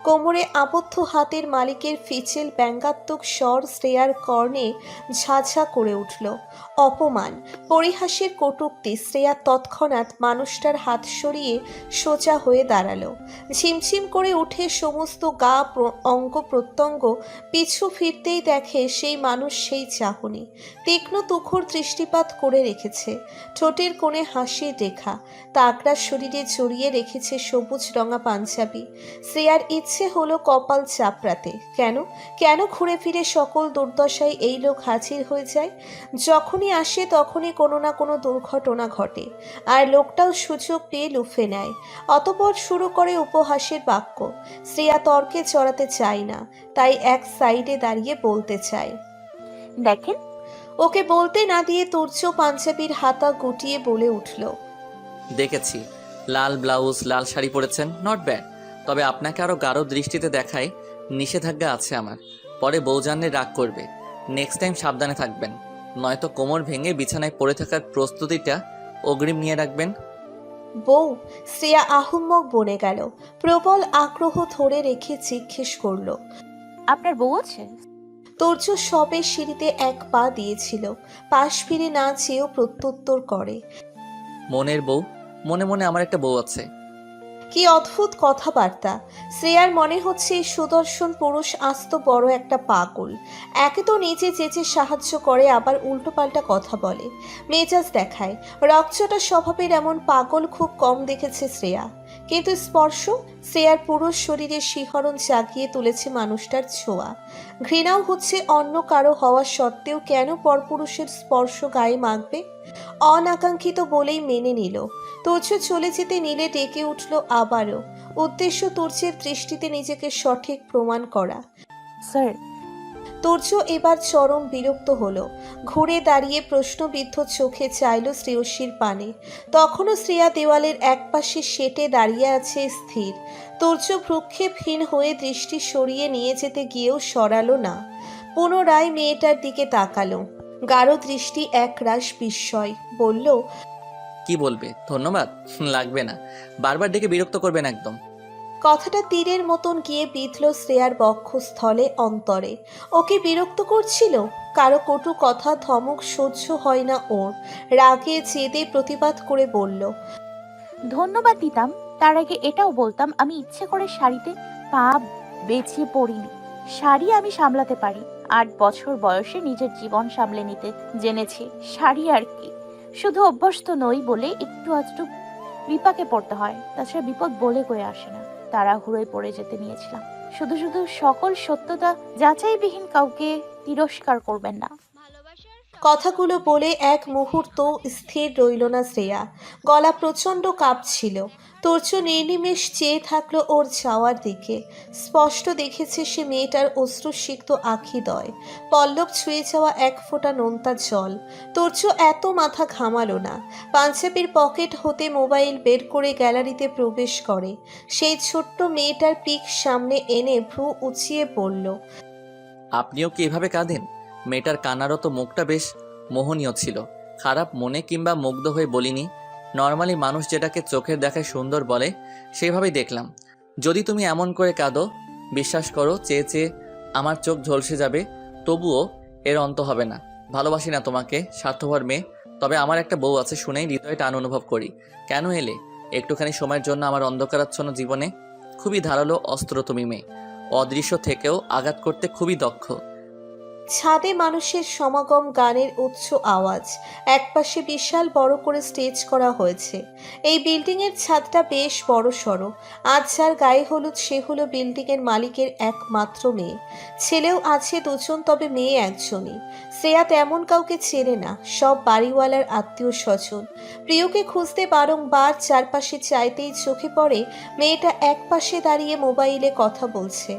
কোমরে আবদ্ধ হাতের মালিকের ফিচেল ব্যঙ্গাত্মক স্বর শ্রেয়ার কর্ণে ঝাঝা করে উঠল। অপমান, পরিহাসের কটূক্তি। শ্রেয়া তৎক্ষণাৎ মানুষটার হাত সরিয়ে সোজা হয়ে দাঁড়ালো। ঝিমঝিম করে উঠে সমস্ত গা অঙ্গ প্রত্যঙ্গ পিছু ফিরতেই দেখে সেই মানুষ সেই চাহনি। তীক্ষ্ণ তুখর দৃষ্টিপাত করে রেখেছে। ঠোঁটের কোণে হাসির রেখা। তাগড়া শরীরে জড়িয়ে রেখেছে সবুজ রঙা পাঞ্জাবি। শ্রেয়ার ইচ্ছে হলো কপাল চাপড়াতে। কেন কেন ঘুরে ফিরে সকল দুর্দশায় এই লোক হাজির হয়ে যায়? যখনই আসে তখনই কোনো না কোনো দুর্ঘটনা ঘটে, আর লোকটাও সুযোগ পেয়ে লুফে নেয়। অতঃপর শুরু করে উপহাসের বাক্য। শ্রেয়া তর্কে চড়াতে চায় না, তাই এক সাইডে দাঁড়িয়ে বলতে চায়। দেখেন, ওকে বলতে না দিয়ে তুর্য পাঞ্জাবির হাতা গুটিয়ে বলে উঠল, দেখেছি লাল ব্লাউজ লাল শাড়ি পরেছেন, নট ব্যাড। তবে আপনাকে আরো গাঢ় দৃষ্টিতে দেখায় নিষেধাজ্ঞা আছে আমার। পরে বউ জানলে রাগ করবে। নেক্সট টাইম সাবধানে থাকবেন, নয়তো কোমর ভেঙে বিছানায় পড়ে থাকার প্রস্তুতিটা অগ্রিম নিয়ে রাখবেন। বউ? শ্রেয়া আহম্মক বনে গেল। প্রবল আগ্রহ ধরে রেখে জিজ্ঞেস করল, আপনার বউ আছে? তুর্য সবে সিঁড়িতে এক পা দিয়েছিল, পাশ ফিরে না চেয়েও প্রত্যুত্তর করে, মনের বউ? মনে মনে আমার একটা বউ আছে। কি অদ্ভুত কথাবার্তা। শ্রেয়ার মনে হচ্ছে এই সুদর্শন পুরুষ আস্ত বড় একটা পাগল। একে তো নিজে চেঁচে সাহায্য করে, আবার উল্টোপাল্টা কথা বলে, মেজাজ দেখায়। রকচটা স্বভাবের এমন পাগল খুব কম দেখেছে শ্রেয়া। কিন্তু স্পর্শ, শ্রেয়ার পুরো শরীরে শিহরণ জাগিয়ে তুলেছে মানুষটার ছোঁয়া। ঘৃণাও হচ্ছে অন্য কারো হওয়া সত্ত্বেও কেন পরপুরুষের স্পর্শ গায়ে মাখবে। অনাকাঙ্ক্ষিত বলেই মেনে নিল। তুর্য চলে যেতে নিলে ডেকে উঠল আবারও। উদ্দেশ্য তুর্যের দৃষ্টিতে নিজেকে সঠিক প্রমাণ করা। স্যার, তুর্য এবার চরম বিরক্ত হলো। ঘুরে দাঁড়িয়ে প্রশ্নবিদ্ধ চোখে চাইল শ্রেয়সীর পানে। তখনও শ্রেয়া দেওয়ালের একপাশে সেটে দাঁড়িয়ে আছে স্থির। তুর্য ভ্রুক্ষেপহীন হয়ে দৃষ্টি সরিয়ে নিয়ে যেতে গিয়েও সরালো না। পুনরায় মেয়েটার দিকে তাকালো। গাঢ় দৃষ্টি একরাশ বিস্ময়। বলল, কি বলবে? ধন্যবাদ লাগবে না, বারবার ডেকে বিরক্ত করবেন একদম। কথাটা তীরের মতন গিয়ে বিঁধল শ্রেয়ার বক্ষস্থলে, অন্তরে। ওকে বিরক্ত করছিল? কারো কটু কথা ধমক সহ্য হয় না ওর। রাগে জেদে প্রতিবাদ করে বলল, ধন্যবাদ দিতাম, তার আগে এটাও বলতাম আমি ইচ্ছে করে শাড়িতে পা বেছে পড়িনি। শাড়ি আমি সামলাতে পারি। 8 বছর বয়সে নিজের জীবন সামলে নিতে জেনেছি। শাড়ি আর কি, শুধু অভ্যস্ত নই বলে একটু আধটু বিপাকে পড়তে হয়। তাছাড়া বিপদ বলে কয়ে আসে না। তাড়াহুড়োয় পড়ে যেতে নিয়েছিলাম। শুধু শুধু সকল সত্যতা যাচাইবিহীন কাউকে তিরস্কার করবেন না। কথাগুলো বলে এক মুহূর্ত স্থির রইল না শ্রেয়া। গলা প্রচণ্ড কাঁপছিল। তুর্য নির্নিমেষ চেয়ে থাকলো ওর যাওয়ার দিকে। স্পষ্ট দেখেছে সে মেয়েটার অশ্রুসিক্ত আখিদ্বয়, পল্লব ছুঁয়ে যাওয়া এক ফোঁটা নোনতা জল। তুর্য এত মাথা ঘামালো না। পাঞ্জাবির পকেট হতে মোবাইল বের করে গ্যালারিতে প্রবেশ করে। সেই ছোট্ট মেয়েটার পিক সামনে এনে ভ্রু উঁচিয়ে বলল, আপনিও কি এভাবে কাঁদেন? মেয়েটার কান্নারও তো মুখটা বেশ মোহনীয় ছিল। খারাপ মনে কিংবা মুগ্ধ হয়ে বলিনি। নর্মালি মানুষ যেটাকে চোখের দেখায় সুন্দর বলে সেইভাবেই দেখলাম। যদি তুমি এমন করে কাঁদো, বিশ্বাস করো চেয়ে চেয়ে আমার চোখ ঝলসে যাবে, তবুও এর অন্ত হবে না। ভালোবাসি না তোমাকে, স্বার্থপর মেয়ে। তবে আমার একটা বউ আছে শুনেই হৃদয়ে টান অনুভব করি। কেন এলে একটুখানি সময়ের জন্য আমার অন্ধকারাচ্ছন্ন জীবনে? খুবই ধারালো অস্ত্র তুমি মেয়ে, অদৃশ্য থেকেও আঘাত করতে খুবই দক্ষ। ছাদে মানুষের সমাগম, গানের উচ্চ আওয়াজ। একপাশে বিশাল বড় করে স্টেজ করা হয়েছে। এই বিল্ডিংয়ের ছাদটা বেশ বড় সড়ো। আজ যার গায়ে হলুদ সে হলো বিল্ডিংয়ের মালিকের একমাত্র মেয়ে। ছেলেও আছে 2জন, তবে মেয়ে একজনই। শ্রেয়া তেমন কাউকে চেনে না, সব বাড়িওয়ালার আত্মীয় স্বজন। প্রিয়কে খুঁজতে বারংবার চারপাশে চাইতেই চোখে পড়ে মেয়েটা একপাশে দাঁড়িয়ে মোবাইলে কথা বলছে,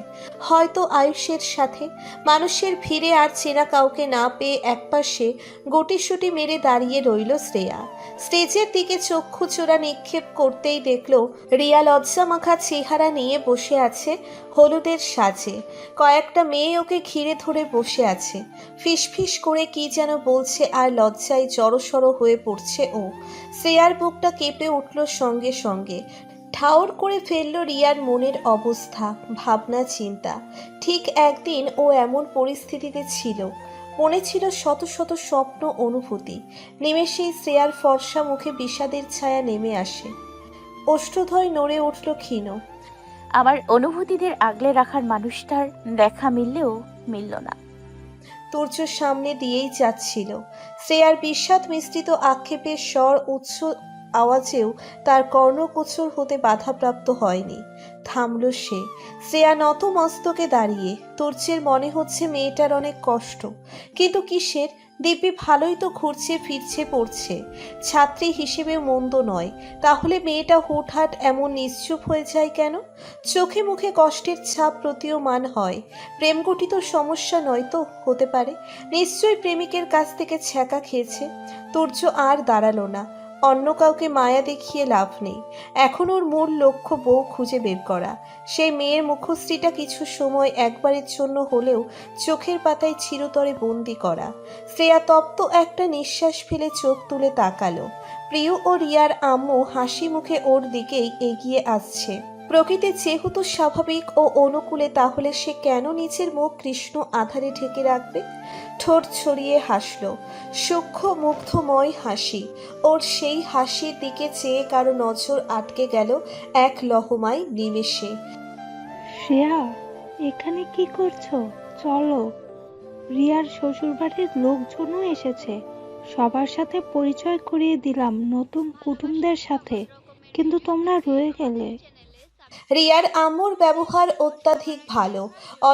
হয়তো আয়ুষের সাথে। মানুষের ভিড়ে আর চেনা কাউকে না পেয়ে একপাশে গুটিসুটি মেরে দাঁড়িয়ে রইল শ্রেয়া। স্টেজের দিকে চক্ষু চোরা নিক্ষেপ করতেই দেখল রিয়া লজ্জামাখা চেহারা নিয়ে বসে আছে হলুদের সাজে। কয়েকটা মেয়ে ওকে ঘিরে ধরে বসে আছে। ফিসফিস করে কি যেন বলছে আর লজ্জায় জড়সড় হয়ে পড়ছে ও। শ্রেয়ার বুকটা কেঁপে উঠল সঙ্গে সঙ্গে। ঠাউর করে ফেলল রিয়ার মনের অবস্থা, ভাবনা, চিন্তা। ঠিক একদিন ও এমন পরিস্থিতিতে ছিল। মনে ছিল শত শত স্বপ্ন, অনুভূতি। নিমেষেই শ্রেয়ার ফর্সা মুখে বিষাদের ছায়া নেমে আসে। ওষ্ঠধয় নড়ে উঠল ক্ষীণ। আমার অনুভূতিদের আগলে রাখার মানুষটার দেখা মিললেও মিলল না। তুর্য সামনে দিয়েই যাচ্ছিল। শ্রেয়ার বিষাদ মিশ্রিত আক্ষেপের স্বর উচ্চ আওয়াজেও তার কর্ণগোচর হতে বাধাপ্রাপ্ত হয়নি। থামল সে। শ্রেয়া নত মস্তকে দাঁড়িয়ে। তুর্যের মনে হচ্ছে মেয়েটার অনেক কষ্ট, কিন্তু কিসের? দিব্যি ভালোই তো ঘুরছে ফিরছে পড়ছে, ছাত্রী হিসেবেও মন্দ নয়। তাহলে মেয়েটা হুটহাট এমন নিশ্চুপ হয়ে যায় কেন? চোখে মুখে কষ্টের ছাপ প্রতীয়মান হয়। প্রেমগঠিত সমস্যা নয় তো? হতে পারে। নিশ্চয়ই প্রেমিকের কাছ থেকে ছ্যাঁকা খেয়েছে। তুর্য আর দাঁড়ালো না। অন্য কাউকে মায়া দেখিয়ে লাভ নেই। এখন ওর মূল লক্ষ্য বউ খুঁজে বের করা। সেই মেয়ের মুখশ্রীটা কিছু সময় একবারের জন্য হলেও চোখের পাতায় চিরতরে বন্দি করা। শ্রেয়া তপ্ত একটা নিঃশ্বাস ফেলে চোখ তুলে তাকালো। প্রিয় ও রিয়ার আম্মু হাসি মুখে ওর দিকেই এগিয়ে আসছে। প্রকৃতি যেহেতু স্বাভাবিক ও অনুকূলে, তাহলে সে কেন নিজের মুখ কৃষ্ণ আধারে ঢেকে রাখবে? ঠোঁট ছড়িয়ে হাসল, সূক্ষ্ম মুগ্ধময় হাসি। ওর সেই হাসির দিকে চেয়ে কারো নজর আটকে গেল এক লহমায় নিমেষে। শ্রেয়া, এখানে কি করছো? চলো, রিয়ার শ্বশুরবাড়ির লোকজনও এসেছে, সবার সাথে পরিচয় করিয়ে দিলাম, নতুন কুটুমদের সাথে, কিন্তু তোমরা রয়ে গেলে। রিয়ার আম্মুর ব্যবহার অত্যাধিক ভালো,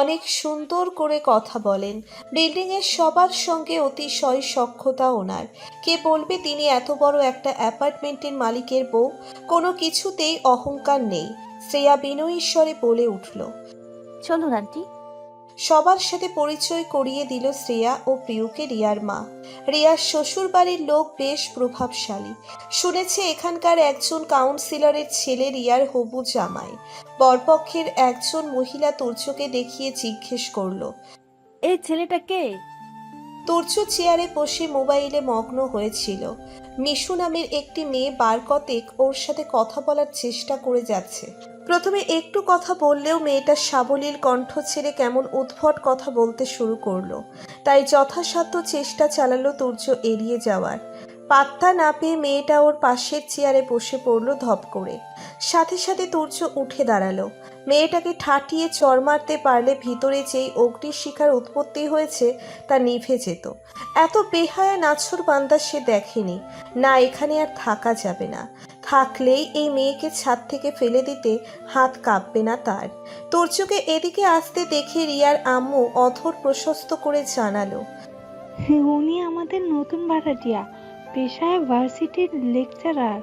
অনেক সুন্দর করে কথা বলেন। বিল্ডিংয়ের সবার সঙ্গে অতিশয় সখ্যতা ওনার। কে বলবে তিনি এত বড় একটা অ্যাপার্টমেন্টের মালিকের বউ? কোনো কিছুতেই অহংকার নেই। শ্রেয়া বিনয়ী স্বরে বলে উঠল। চলুন আন্টি। সবার সাথে পরিচয় করিয়ে দিল শ্রেয়া ও প্রিয়কে রিয়ার মা। রিয়ার শ্বশুর বাড়ির লোক বেশ প্রভাবশালী। শুনেছে এখানকার একজন কাউন্সিলরের ছেলে রিয়ার হবু জামাই। বরপক্ষের একজন মহিলা তুর্যকে দেখিয়ে জিজ্ঞেস করলো, এই ছেলেটা কে? তুর্য চেয়ারে বসে মোবাইলে মগ্ন হয়েছিল। মিশু নামের একটি মেয়ে বার কতেক ওর সাথে কথা বলার চেষ্টা করে যাচ্ছে। প্রথমে একটু কথা বললেও মেয়েটা সাবলীল কণ্ঠ ছেড়ে কেমন উদ্ভট কথা বলতে শুরু করলো। তাই যথাসাধ্য চেষ্টা চালালো তুর্য এড়িয়ে যাওয়ার। পাত্তা না পেয়ে মেয়েটা ওর পাশের চেয়ারে বসে পড়ল ধপ করে। সাথে সাথে তুর্য উঠে দাঁড়ালো। মেয়েটাকে ঠাটিয়ে চড় মারতে পারলে ভিতরে যেই অগ্নিশিখার উৎপত্তি হয়েছে তা নিভে যেত। এত বেহায়া নাছর বান্দা সে দেখেনি। না, এখানে আর থাকা যাবে না। থাকলেই এই মেয়েকে ছাদ থেকে ফেলে দিতে হাত কাঁপবে না তার। তুর্যকে এদিকে আসতে দেখে রিয়ার আম্মু অধর প্রশস্ত করে জানালো, উনি আমাদের নতুন ভাড়াটিয়া, পেশায় ভার্সিটির লেকচারার।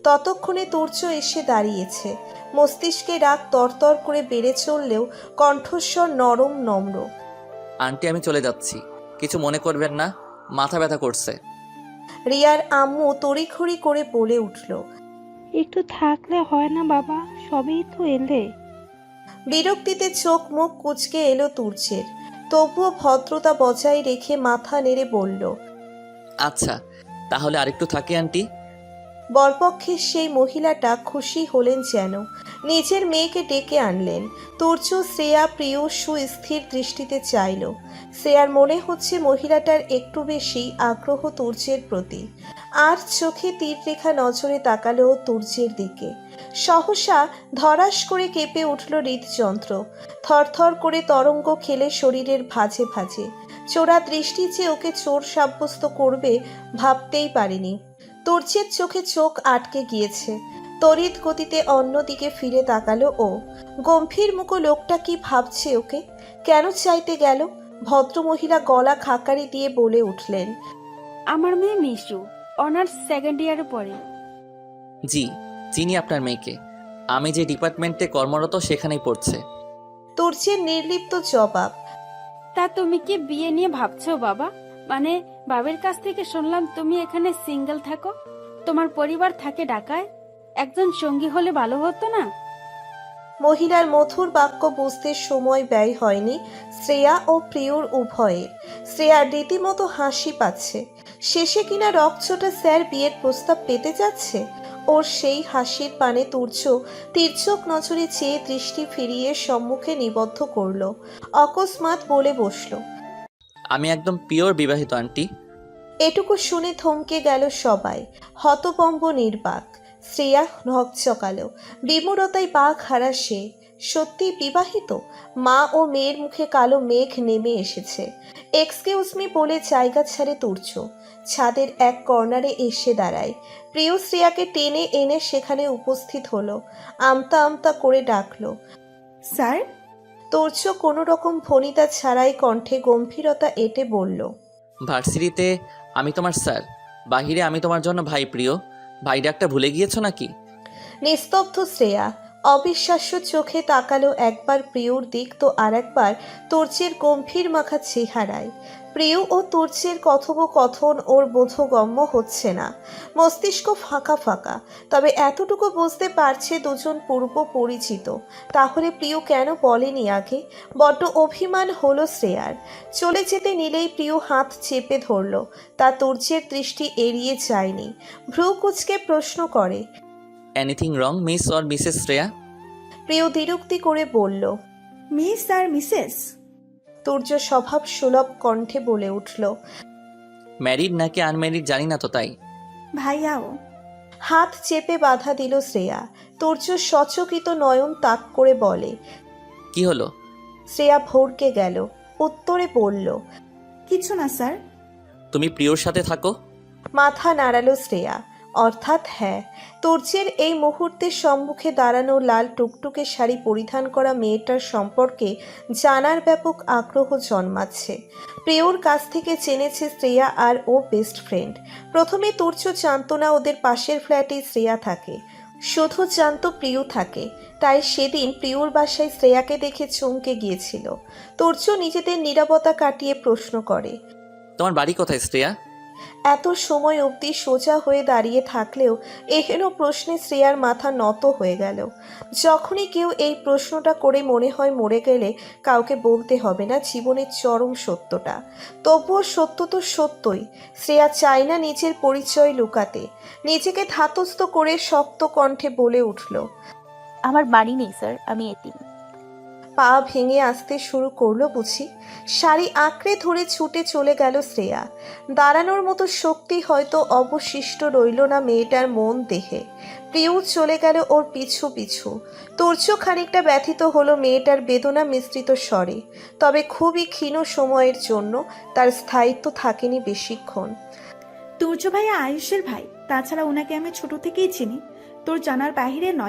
ততক্ষণে তুর্য এসে দাঁড়িয়েছে। মস্তিষ্কে রাগ তরতর করে বেড়ে চললেও কণ্ঠস্বর নরম নম্র। আন্টি, আমি চলে যাচ্ছি, কিছু মনে করবেন না, মাথা ব্যথা করছে। রিয়ার আম্মু তড়িঘড়ি করে বলে উঠল, একটু থাকলে হয় না বাবা, সবেই তো এলে। বিরক্তিতে চোখ মুখ কুঁচকে এলো তুর্যের। তবুও ভদ্রতা বজায় রেখে মাথা নেড়ে বলল, আচ্ছা, তাহলে আরেকটু থাকি আন্টি। বরপক্ষের সেই মহিলাটা খুশি হলেন যেন। নিজের মেয়েকে ডেকে আনলেন। তুর্য শ্রেয়া প্রিয় সুস্থির দৃষ্টিতে চাইল। শ্রেয়ার মনে হচ্ছে মহিলাটার একটু বেশি আগ্রহ তুর্যের প্রতি। আর চোখে তীর রেখা নজরে তাকালো তুর্যের দিকে। সহসা ধরাস করে কেঁপে উঠল হৃদযন্ত্র। থরথর করে তরঙ্গ খেলে শরীরের ভাঁজে ভাঁজে। চোরা দৃষ্টি যে ওকে চোর সাব্যস্ত করবে ভাবতেই পারেনি। তুর্যের চোখে চোখ আটকে গিয়েছে। তড়িৎ গতিতে অন্যদিকে ফিরে তাকালো ও। গম্ভীর মুখ লোকটা কি ভাবছে ওকে? কেন চাইতে গেল? ভদ্রমহিলা গলা খাকারি দিয়ে বলে উঠলেন, আমার মেয়ে মিশু, অনার্স সেকেন্ড ইয়ারে পড়ে। জি, চিনি আপনার মেয়েকে, আমি যে ডিপার্টমেন্টে কর্মরত সেখানেই পড়ছে। তুর্যের নির্লিপ্ত জবাব। তা তুমি কি বিয়ে নিয়ে ভাবছো বাবা? মানে বাবার কাছ থেকে শুনলাম তুমি এখানে সিঙ্গেল থাকো, তোমার পরিবার থাকে ঢাকায়। একজন সঙ্গী হলে ভালো হতো না? মহিলার মধুর বাক্য বুঝতে সময় ব্যয় হয়নি শ্রেয়া ও প্রিয়র উভয়ের। শ্রেয়ার রীতিমতো হাসি পাচ্ছে। শেষে কিনা রকচটা স্যার বিয়ের প্রস্তাব পেতে যাচ্ছে। ওর সেই হাসির পানে তুর্য তীর্যক নজরে চেয়ে দৃষ্টি ফিরিয়ে সম্মুখে নিবদ্ধ করল। অকস্মাৎ বলে বসল, আমি একদম পিওর বিবাহিত আন্টি। এটুকু শুনে থমকে গেল সবাই। হতবম্ব নির্বাক। শ্রেয়া নখ চকালো। বিমূঢ়তায় বাঘ হারা সে। সত্যি বিবাহিত? মা ও মেয়ের মুখে কালো মেঘ নেমে এসেছে। এক্সকিউজ মি বলে জায়গা ছাড়ে তুর্য। ছাদের এক কর্নারে এসে দাঁড়ায়। প্রিয় শ্রেয়াকে টেনে এনে সেখানে উপস্থিত হলো। আমতা আমতা করে ডাকলো, স্যার। তুর্য কোনো রকম ভনিতা ছাড়াই কণ্ঠে গম্ভীরতা এঁটে বলল, ভার্সিটিতে আমি তোমার স্যার, বাহিরে আমি তোমার জন্য ভাই। প্রিয় ভাই ডাকটা ভুলে গিয়েছো নাকি? নিস্তব্ধ শ্রেয়া অবিশ্বাস্য চোখে তাকালো একবার প্রিয়র দিক তো আর একবার তুর্যের গম্ভীর মাখা চেহারায়। প্রিয় ও তুর্যের কথোপকথন ওর বোধগম্য হচ্ছে না। মস্তিষ্ক ফাঁকা ফাঁকা। তবে এতটুকু বুঝতে পারছে দুজন পূর্ব পরিচিত। তাহলে প্রিয় কেন বলেনি আগে? বড্ড অভিমান হলো শ্রেয়ার। চলে যেতে নিলেই প্রিয় হাত চেপে ধরল। তা তুর্যের দৃষ্টি এড়িয়ে যায়নি। ভ্রু কুঁচকে প্রশ্ন করে, anything wrong miss or Mrs Shreya? প্রিয় দ্বিরুক্তি করে বলল। মিস আর মিসেস? তুর্য স্বভাব সুলভ কণ্ঠে বলে উঠল। ম্যারিড নাকি আনম্যারিড জানি না তো, তাই। ভাইয়াও। হাত চেপে বাধা দিল শ্রেয়া। তুর্য সচকিত নয়ন তাক করে বলে। কি হলো? শ্রেয়া ভড়কে গেল, উত্তরে বলল। কিছু না স্যার। তুমি প্রিয়র সাথে থাকো? মাথা নাড়ালো শ্রেয়া। অর্থাৎ হ্যাঁ। তুর্যের এই মুহূর্তে সম্মুখে দাঁড়ানো লাল টুকটুকে শাড়ি পরিধান করা মেয়েটার সম্পর্কে জানার ব্যাপক আগ্রহ জন্মাচ্ছে। প্রিয়র কাছ থেকে জেনেছে শ্রেয়া আর ও বেস্ট ফ্রেন্ড। প্রথমে তুর্য জানতো না ওদের পাশের ফ্ল্যাটে শ্রেয়া থাকে, শুধু জানতো প্রিয় থাকে। তাই সেদিন প্রিয়র বাসায় শ্রেয়াকে দেখে চমকে গিয়েছিল। তুর্য নিজেদের নীরবতা কাটিয়ে প্রশ্ন করে। তোমার বাড়ি কোথায় শ্রেয়া? এত সময় অবধি সোজা হয়ে দাঁড়িয়ে থাকলেও এহেন প্রশ্নে শ্রেয়ার মাথা নত হয়ে গেল। যখনই কেউ এই প্রশ্নটা করে মনে হয় মরে গেলে কাউকে বলতে হবে না জীবনের চরম সত্যটা। তবুও সত্য তো সত্যই। শ্রেয়া চায় না নিজের পরিচয় লুকাতে। নিজেকে ধাতস্থ করে শক্ত কণ্ঠে বলে উঠল। আমার বাড়ি নেই স্যার, আমি এতিম। পা ভেঙে আসতে শুরু করলো বুঝি। শাড়ি আঁকড়ে ধরে ছুটে চলে গেল শ্রেয়া। দাঁড়ানোর মতো শক্তি হয়তো অবশিষ্ট রইল না মেয়েটার মন দেহে। প্রিয় চলে গেল ওর পিছু পিছু। তুর্য খানিকটা ব্যথিত হলো মেয়েটার বেদনা মিশ্রিত স্বরে। তবে খুবই ক্ষীণ সময়ের জন্য, তার স্থায়িত্ব থাকেনি বেশিক্ষণ। তুর্য ভাইয়া আয়ুষের ভাই, তাছাড়া ওনাকে আমি ছোট থেকেই চিনি, তোর জানার বাহিরে নয়।